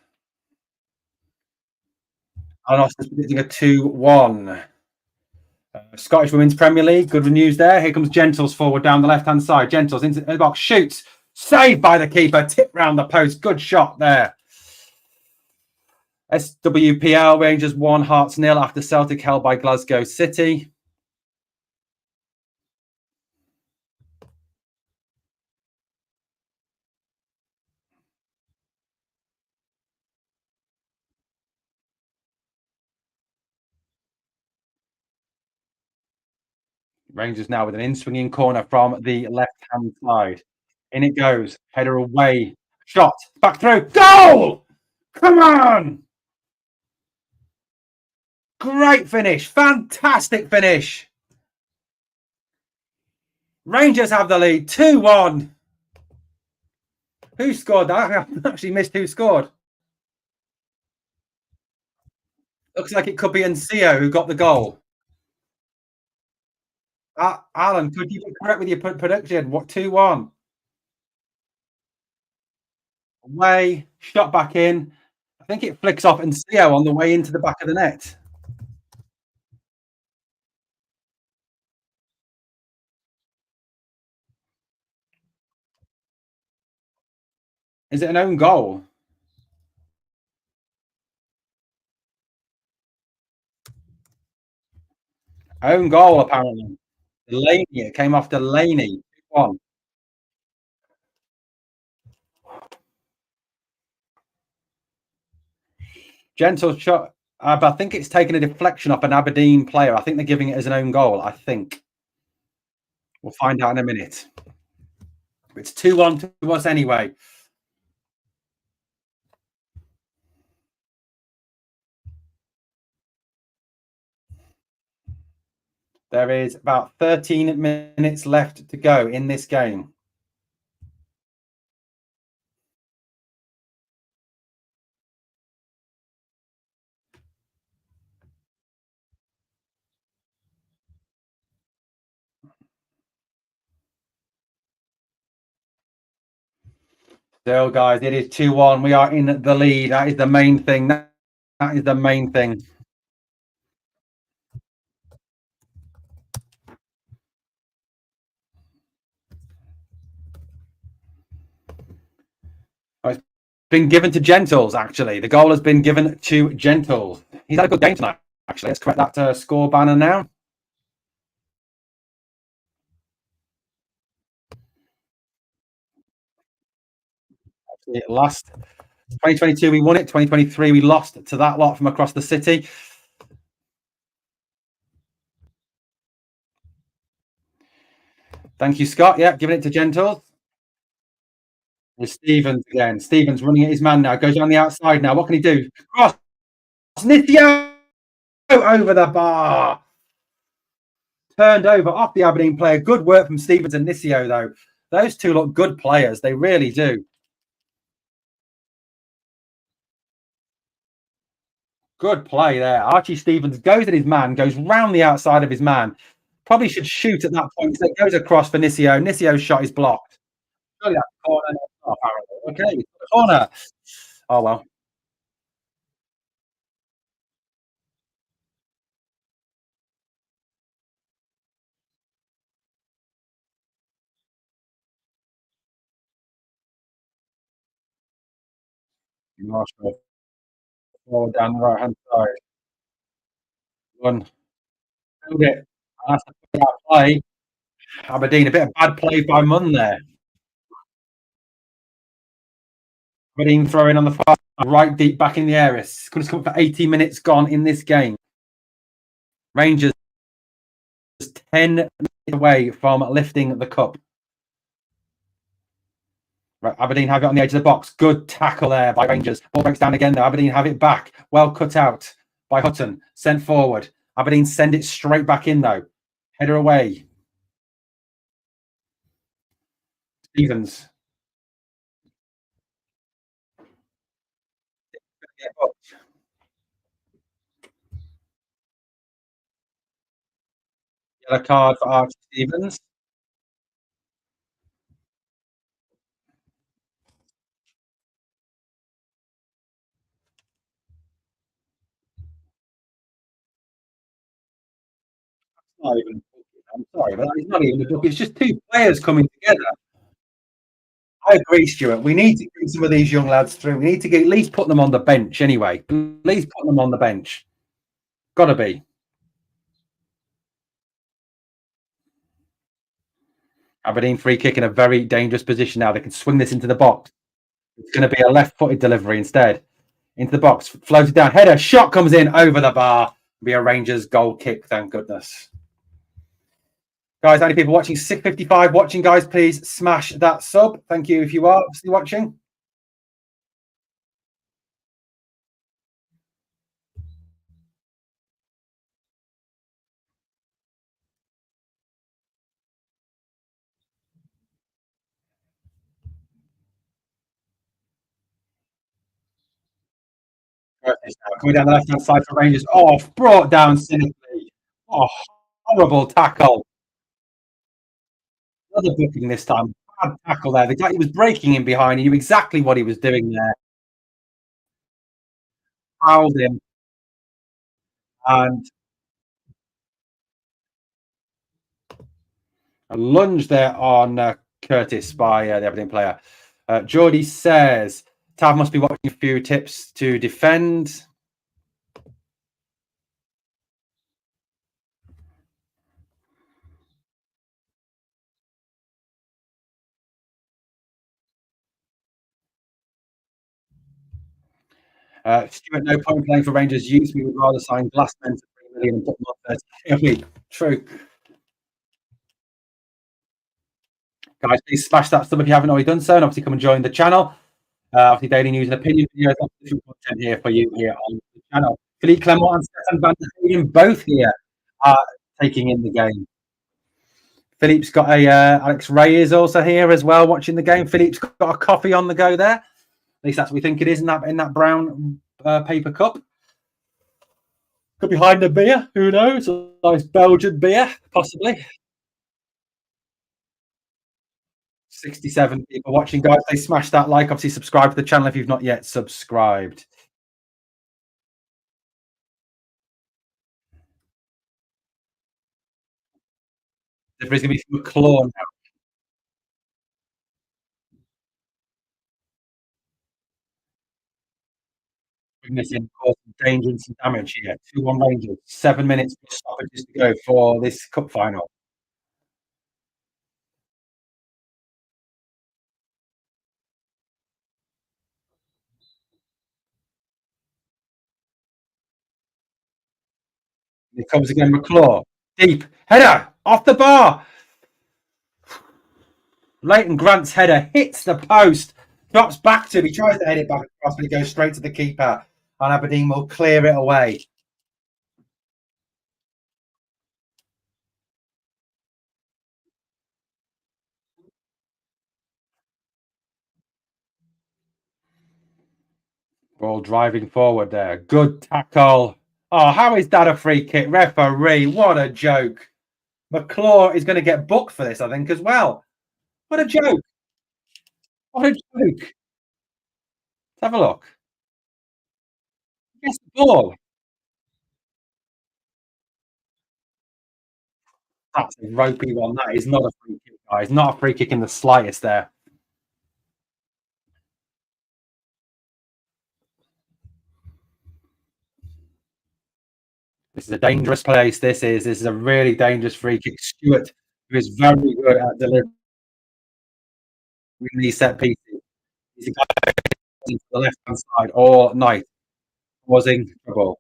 Anos is predicting a 2-1. Scottish Women's Premier League. Good news there. Here comes Gentles forward down the left-hand side. Gentles into the box. Shoots. Saved by the keeper. Tip round the post. Good shot there. SWPL Rangers 1, Hearts 0 after Celtic held by Glasgow City. Rangers now with an in-swinging corner from the left-hand side. In it goes. Header away. Shot. Back through. Goal! Come on! Great finish. Fantastic finish. Rangers have the lead. 2-1. Who scored that? I actually missed who scored. Looks like it could be Ncio who got the goal. Alan, could you be correct with your prediction? What, 2-1? Away, shot back in. I think it flicks off Ncio on the way into the back of the net. Is it an own goal? Own goal, apparently. Delaney, it came off Delaney. 1. Gentle shot, but I think it's taken a deflection off an Aberdeen player. I think they're giving it as an own goal. I think. We'll find out in a minute. It's 2-1 to us anyway. There is about 13 minutes left to go in this game. Still, guys, it is 2-1. We are in the lead. That is the main thing. That is the main thing. It's been given to Gentles, actually. The goal has been given to Gentles. He's had a good game tonight, actually. Let's correct that score banner now. Last 2022, we won it. 2023, we lost to that lot from across the city. Thank you, Scott. Yeah, giving it to Gentles. With Stevens again. Stevens running at his man now. Goes on the outside now. What can he do? Cross. Nithio over the bar. Turned over off the Aberdeen player. Good work from Stevens and Nithio, though. Those two look good players. They really do. Good play there. Archie Stevens goes at his man, goes round the outside of his man. Probably should shoot at that point. So it goes across for Nithio. Nithio's shot is blocked. Surely that's corner. Oh, okay, corner. Oh, well. Marshall forward down the right hand side. One. Held it. That's a play. Aberdeen, a bit of bad play by Munn there. Aberdeen throwing on the far right, deep back in the area. Could have come for 80 minutes gone in this game. Rangers 10 minutes away from lifting the cup. Right, Aberdeen have it on the edge of the box. Good tackle there by Rangers. Ball breaks down again though. Aberdeen have it back. Well cut out by Hutton. Sent forward. Aberdeen send it straight back in though. Header away. Stevens. Yellow card for Archie Stevens. Not even, I'm sorry, but it's not even a book. It's just two players coming together. I agree, Stuart. We need to get some of these young lads through. We need to get, at least put them on the bench anyway. At least put them on the bench. Got to be. Aberdeen free kick in a very dangerous position now. They can swing this into the box. It's going to be a left-footed delivery instead. Into the box, floated down. Header, shot comes in over the bar. Be a Rangers goal kick, thank goodness. Guys, any people watching 655 watching, guys, please smash that sub. Thank you if you are obviously watching. Coming down the left-hand side for Rangers. Oh, brought down cynically. Oh, horrible tackle. Another booking this time. Bad tackle there. The guy, he was breaking in behind. He knew exactly what he was doing there. Fouled him. And a lunge there on Curtis by the Aberdeen player. Geordie says, Tav must be watching a few tips to defend. Stuart, no point playing for Rangers youth. We would rather sign Glassman for 3 million and put them on 30 a week. True. Guys, please smash that sub if you haven't already done so, and obviously come and join the channel. Obviously, daily news and opinion videos, different content here for you here on the channel. Philippe Clement and Stefan van der Heyden both here are taking in the game. Philippe's got a Alex Ray is also here as well watching the game. Philippe's got a coffee on the go there. At least that's what we think it is in that brown paper cup. Could be hiding a beer. Who knows? A nice Belgian beer, possibly. 67 people watching, guys. They smash that like. Obviously, subscribe to the channel if you've not yet subscribed. There's going to be some claw now. Missing, causing danger and some damage here. 2-1 Rangers. 7 minutes stoppages to go for this cup final. Here comes again McClaw. Deep. Header. Off the bar. Leighton Grant's header hits the post. Drops back to him. He tries to head it back across, but it goes straight to the keeper. And Aberdeen will clear it away. Ball driving forward there. Good tackle. Oh, how is that a free kick? Referee, what a joke. McClaw is going to get booked for this, I think, as well. What a joke. What a joke. Let's have a look. Guess the ball. That's a ropey one. That is not a free kick, guys. Not a free kick in the slightest there. This is a dangerous place. This is a really dangerous free kick. Stewart, who is very good at delivering these set pieces. He's a guy to the left hand side all night. Was in trouble.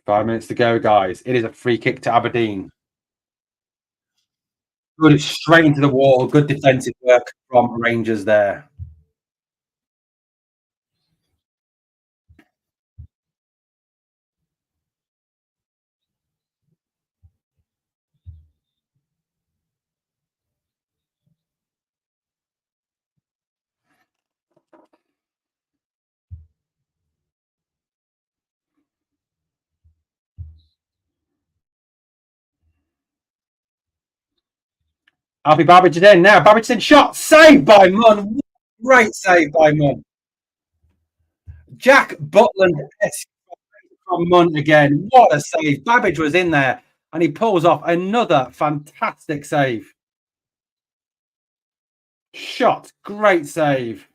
Five minutes to go, guys. It is a free kick to Aberdeen. Good, straight into the wall. Good defensive work from Rangers there. Alfie Babbage in now. Babbage in shot. Saved by Munn. Great save by Munn. Jack Butland from Munn again. What a save. Babbage was in there and he pulls off another fantastic save. Shot. Great save.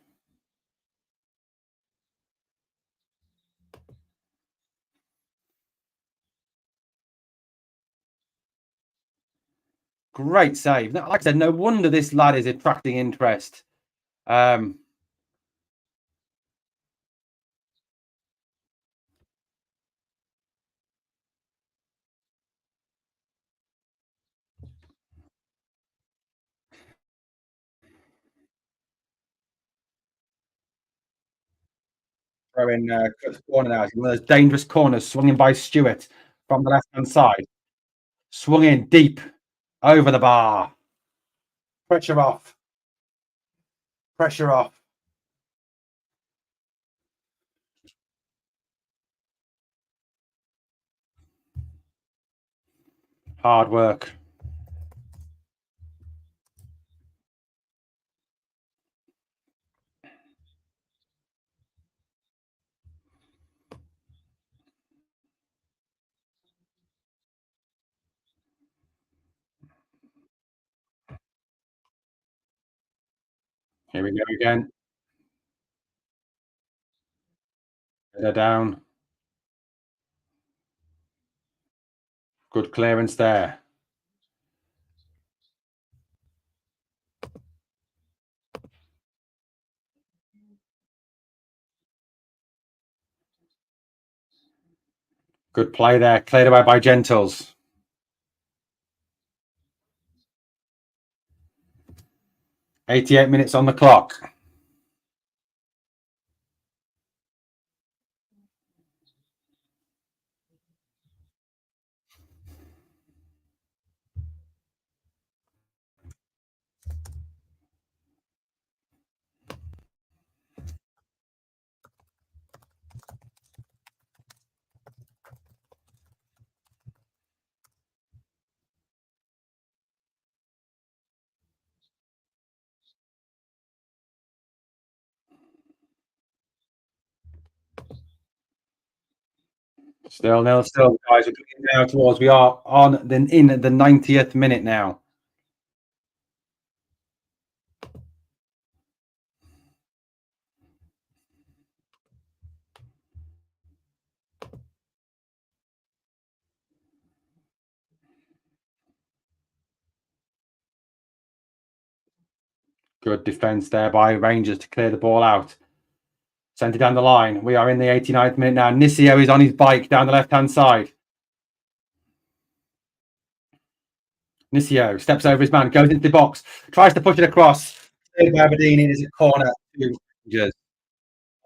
Great save. Like I said, no wonder this lad is attracting interest. Throwing corner now. One of those dangerous corners swung in by Stewart from the left hand side. Swung in deep over the bar. Pressure off. Pressure off. Hard work. Here we go again. They're down. Good clearance there. Good play there. Cleared away by Gentles. .88 minutes on the clock. Still nil, still, guys. We're looking now towards. We are on in the 90th minute now. Good defence there by Rangers to clear the ball out. Sent it down the line. We are in the 89th minute now. Nisio is on his bike down the left-hand side. Nisio steps over his man, goes into the box, tries to push it across. Aberdeen, it is a corner to Rangers.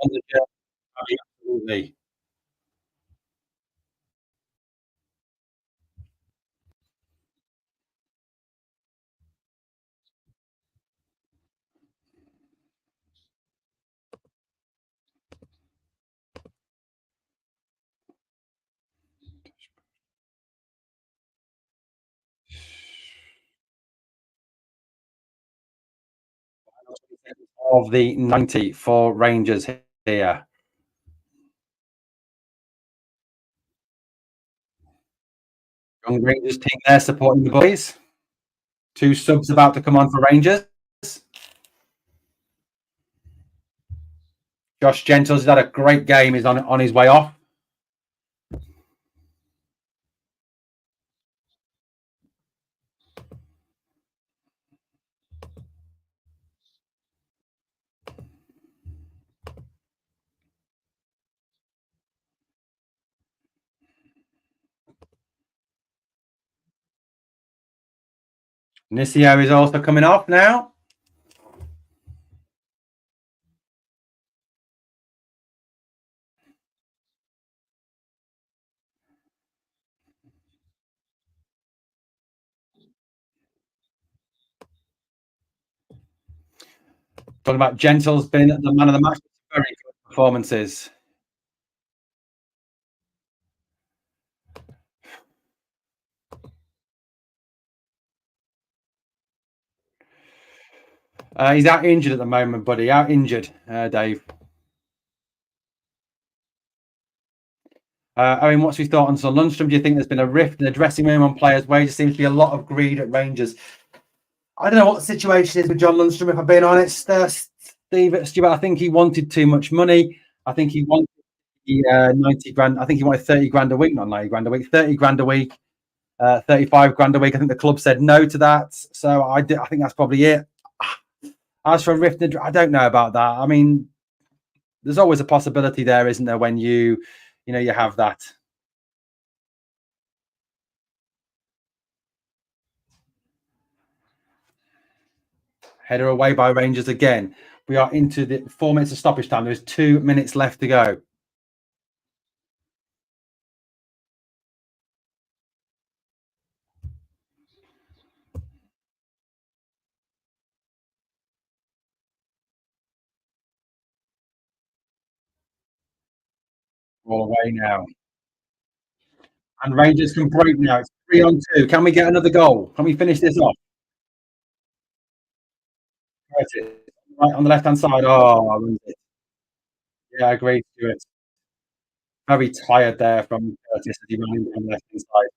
On the journey, absolutely. Of the 90 for Rangers here. Young Rangers team there supporting the boys. Two subs about to come on for Rangers. Josh Gentles has had a great game. He's on his way off. Nisio is also coming off now. Talking about Gentles being the man of the match. Very good performances. He's out injured at the moment, buddy. Out injured, Dave. Owen, what's your thought on Lundstrom? Do you think there's been a rift in the dressing room on players' wages? Seems to be a lot of greed at Rangers. I don't know what the situation is with John Lundstrom, if I'm being honest. Steve, I think he wanted too much money. I think he wanted 90 grand. I think he wanted 30 grand a week, not 90 grand a week, 30 grand a week, 35 grand a week. I think the club said no to that. So I think that's probably it. As for a rift, I don't know about that. I mean, there's always a possibility there, isn't there, when you have that. Header away by Rangers again. We are into the 4 minutes of stoppage time. There's 2 minutes left to go. All away now. And Rangers can break now. It's 3-on-2. Can we get another goal? Can we finish this off? Right on the left-hand side. Oh, yeah, I agree, Stuart. Very tired there from Curtis as he ran in on the left-hand side.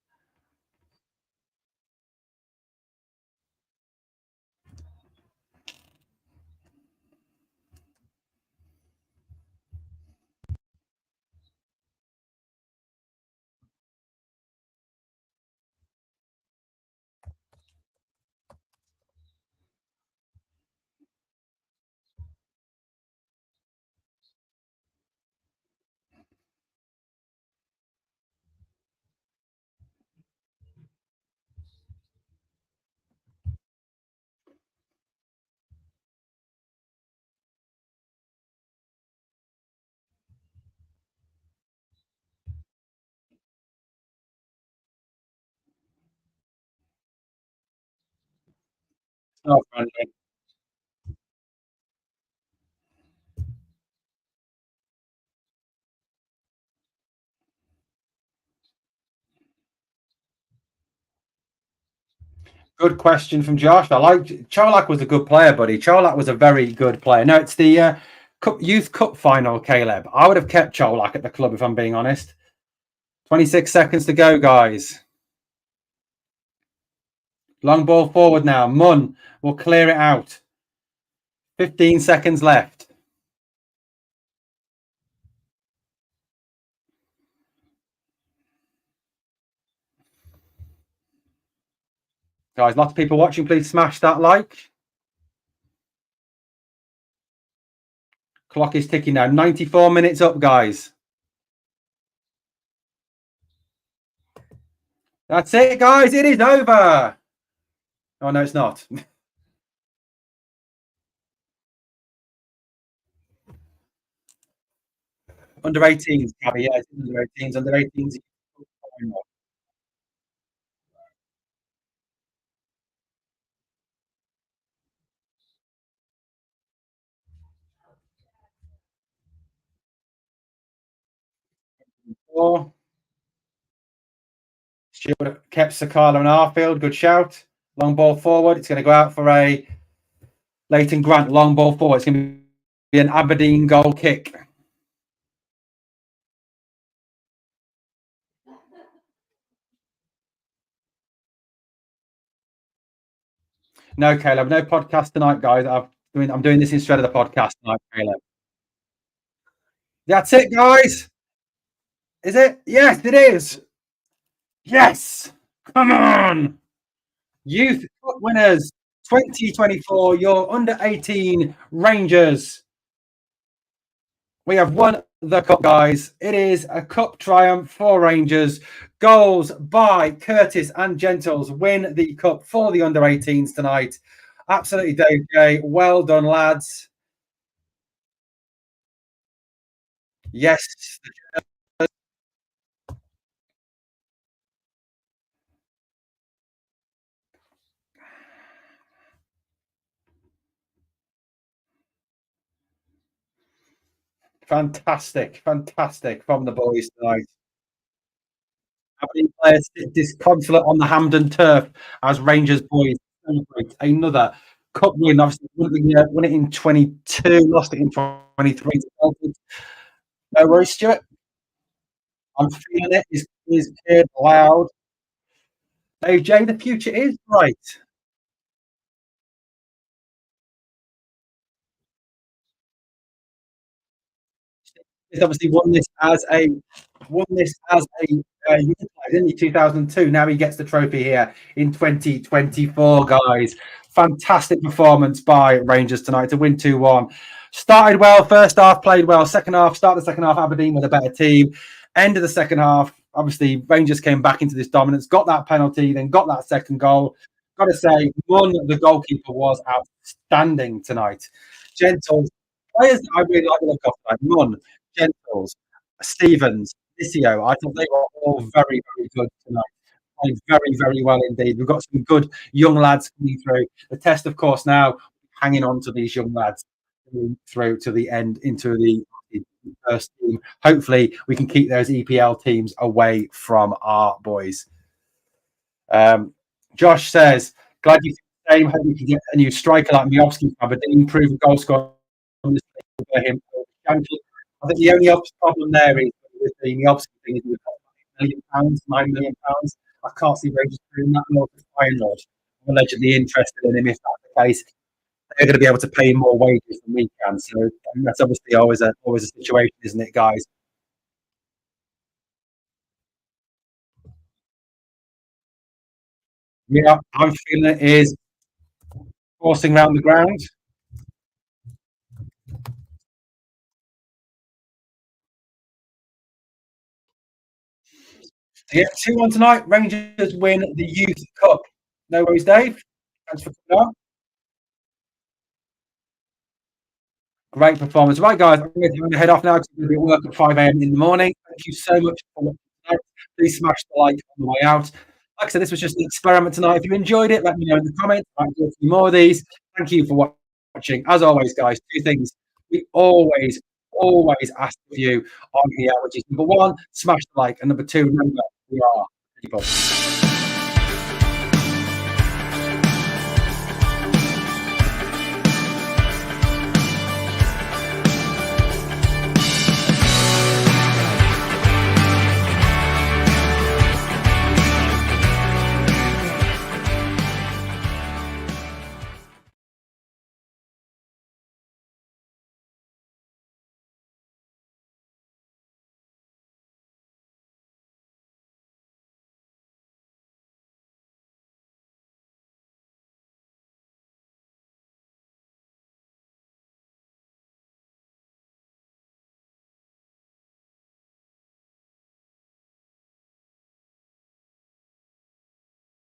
Oh, good question from Josh. I like Charlak was a good player, buddy. Charlak was a very good player. No, it's the Youth Cup final, Caleb. I would have kept Charlak at the club if I'm being honest. 26 seconds to go, guys. Long ball forward now. Munn will clear it out. 15 seconds left. Guys, lots of people watching. Please smash that like. Clock is ticking now. 94 minutes up, guys. That's it, guys. It is over. Oh, no, it's not. Under 18s, Cabby. Yeah, it's under 18s. Under 18s. Four. Stewart kept Sakala and Arfield. Good shout. Long ball forward. It's going to go out for a Leighton Grant. Long ball forward. It's going to be an Aberdeen goal kick. No, Caleb. No podcast tonight, guys. I'm doing this instead of the podcast tonight, Caleb. That's it, guys. Is it? Yes, it is. Yes. Come on. Youth Cup winners 2024, your under 18 Rangers. We have won the cup, guys. It is a cup triumph for Rangers. Goals by Curtis and Gentles win the cup for the under 18s tonight. Absolutely, Dave J. Well done, lads. Yes. Fantastic from the boys tonight. Aberdeen players disconsolate on the Hampden turf as Rangers boys celebrate another cup win. Obviously, won it in 22, lost it in 23. No worries, Stuart. I'm feeling it. Is kid loud. Dave J, the future is bright. He's obviously won this as a youth player, didn't he? 2002. Now he gets the trophy here in 2024, guys. Fantastic performance by Rangers tonight to win 2-1. Started well, first half, played well. Second half, start the second half, Aberdeen with a better team. End of the second half, obviously, Rangers came back into this dominance, got that penalty, then got that second goal. Got to say, Munn, the goalkeeper, was outstanding tonight. Gentles, players that I really like to look off like Munn, Gentles, Stevens, Isio. I thought they were all very, very good tonight. Playing very, very well indeed. We've got some good young lads coming through. The test, of course, now hanging on to these young lads through to the end into the first team. Hopefully, we can keep those EPL teams away from our boys. Josh says, glad you feel the same. Hope we can get a new striker like Miovski from Aberdeen, proven goal scorer. Him. I think the only problem there is with the Miovski thing is we've got £1 million, £9 million. I can't see Rangers doing that more for Feyenoord. I'm allegedly interested in him if that's the case. They're going to be able to pay him more wages than we can. So that's obviously always a situation, isn't it, guys? Yeah, I'm feeling it is forcing around the ground. Yeah, 2-1 tonight. Rangers win the Youth Cup. No worries, Dave. Thanks for coming on. Great performance. Right, guys, I'm going to head off now because I'm going to be at work at 5 a.m. in the morning. Thank you so much for watching tonight. Please smash the like on the way out. Like I said, this was just an experiment tonight. If you enjoyed it, let me know in the comments. I might do a few more of these. Thank you for watching. As always, guys, two things we always ask of you on here, which is number one, smash the like, and number two, remember, we are people.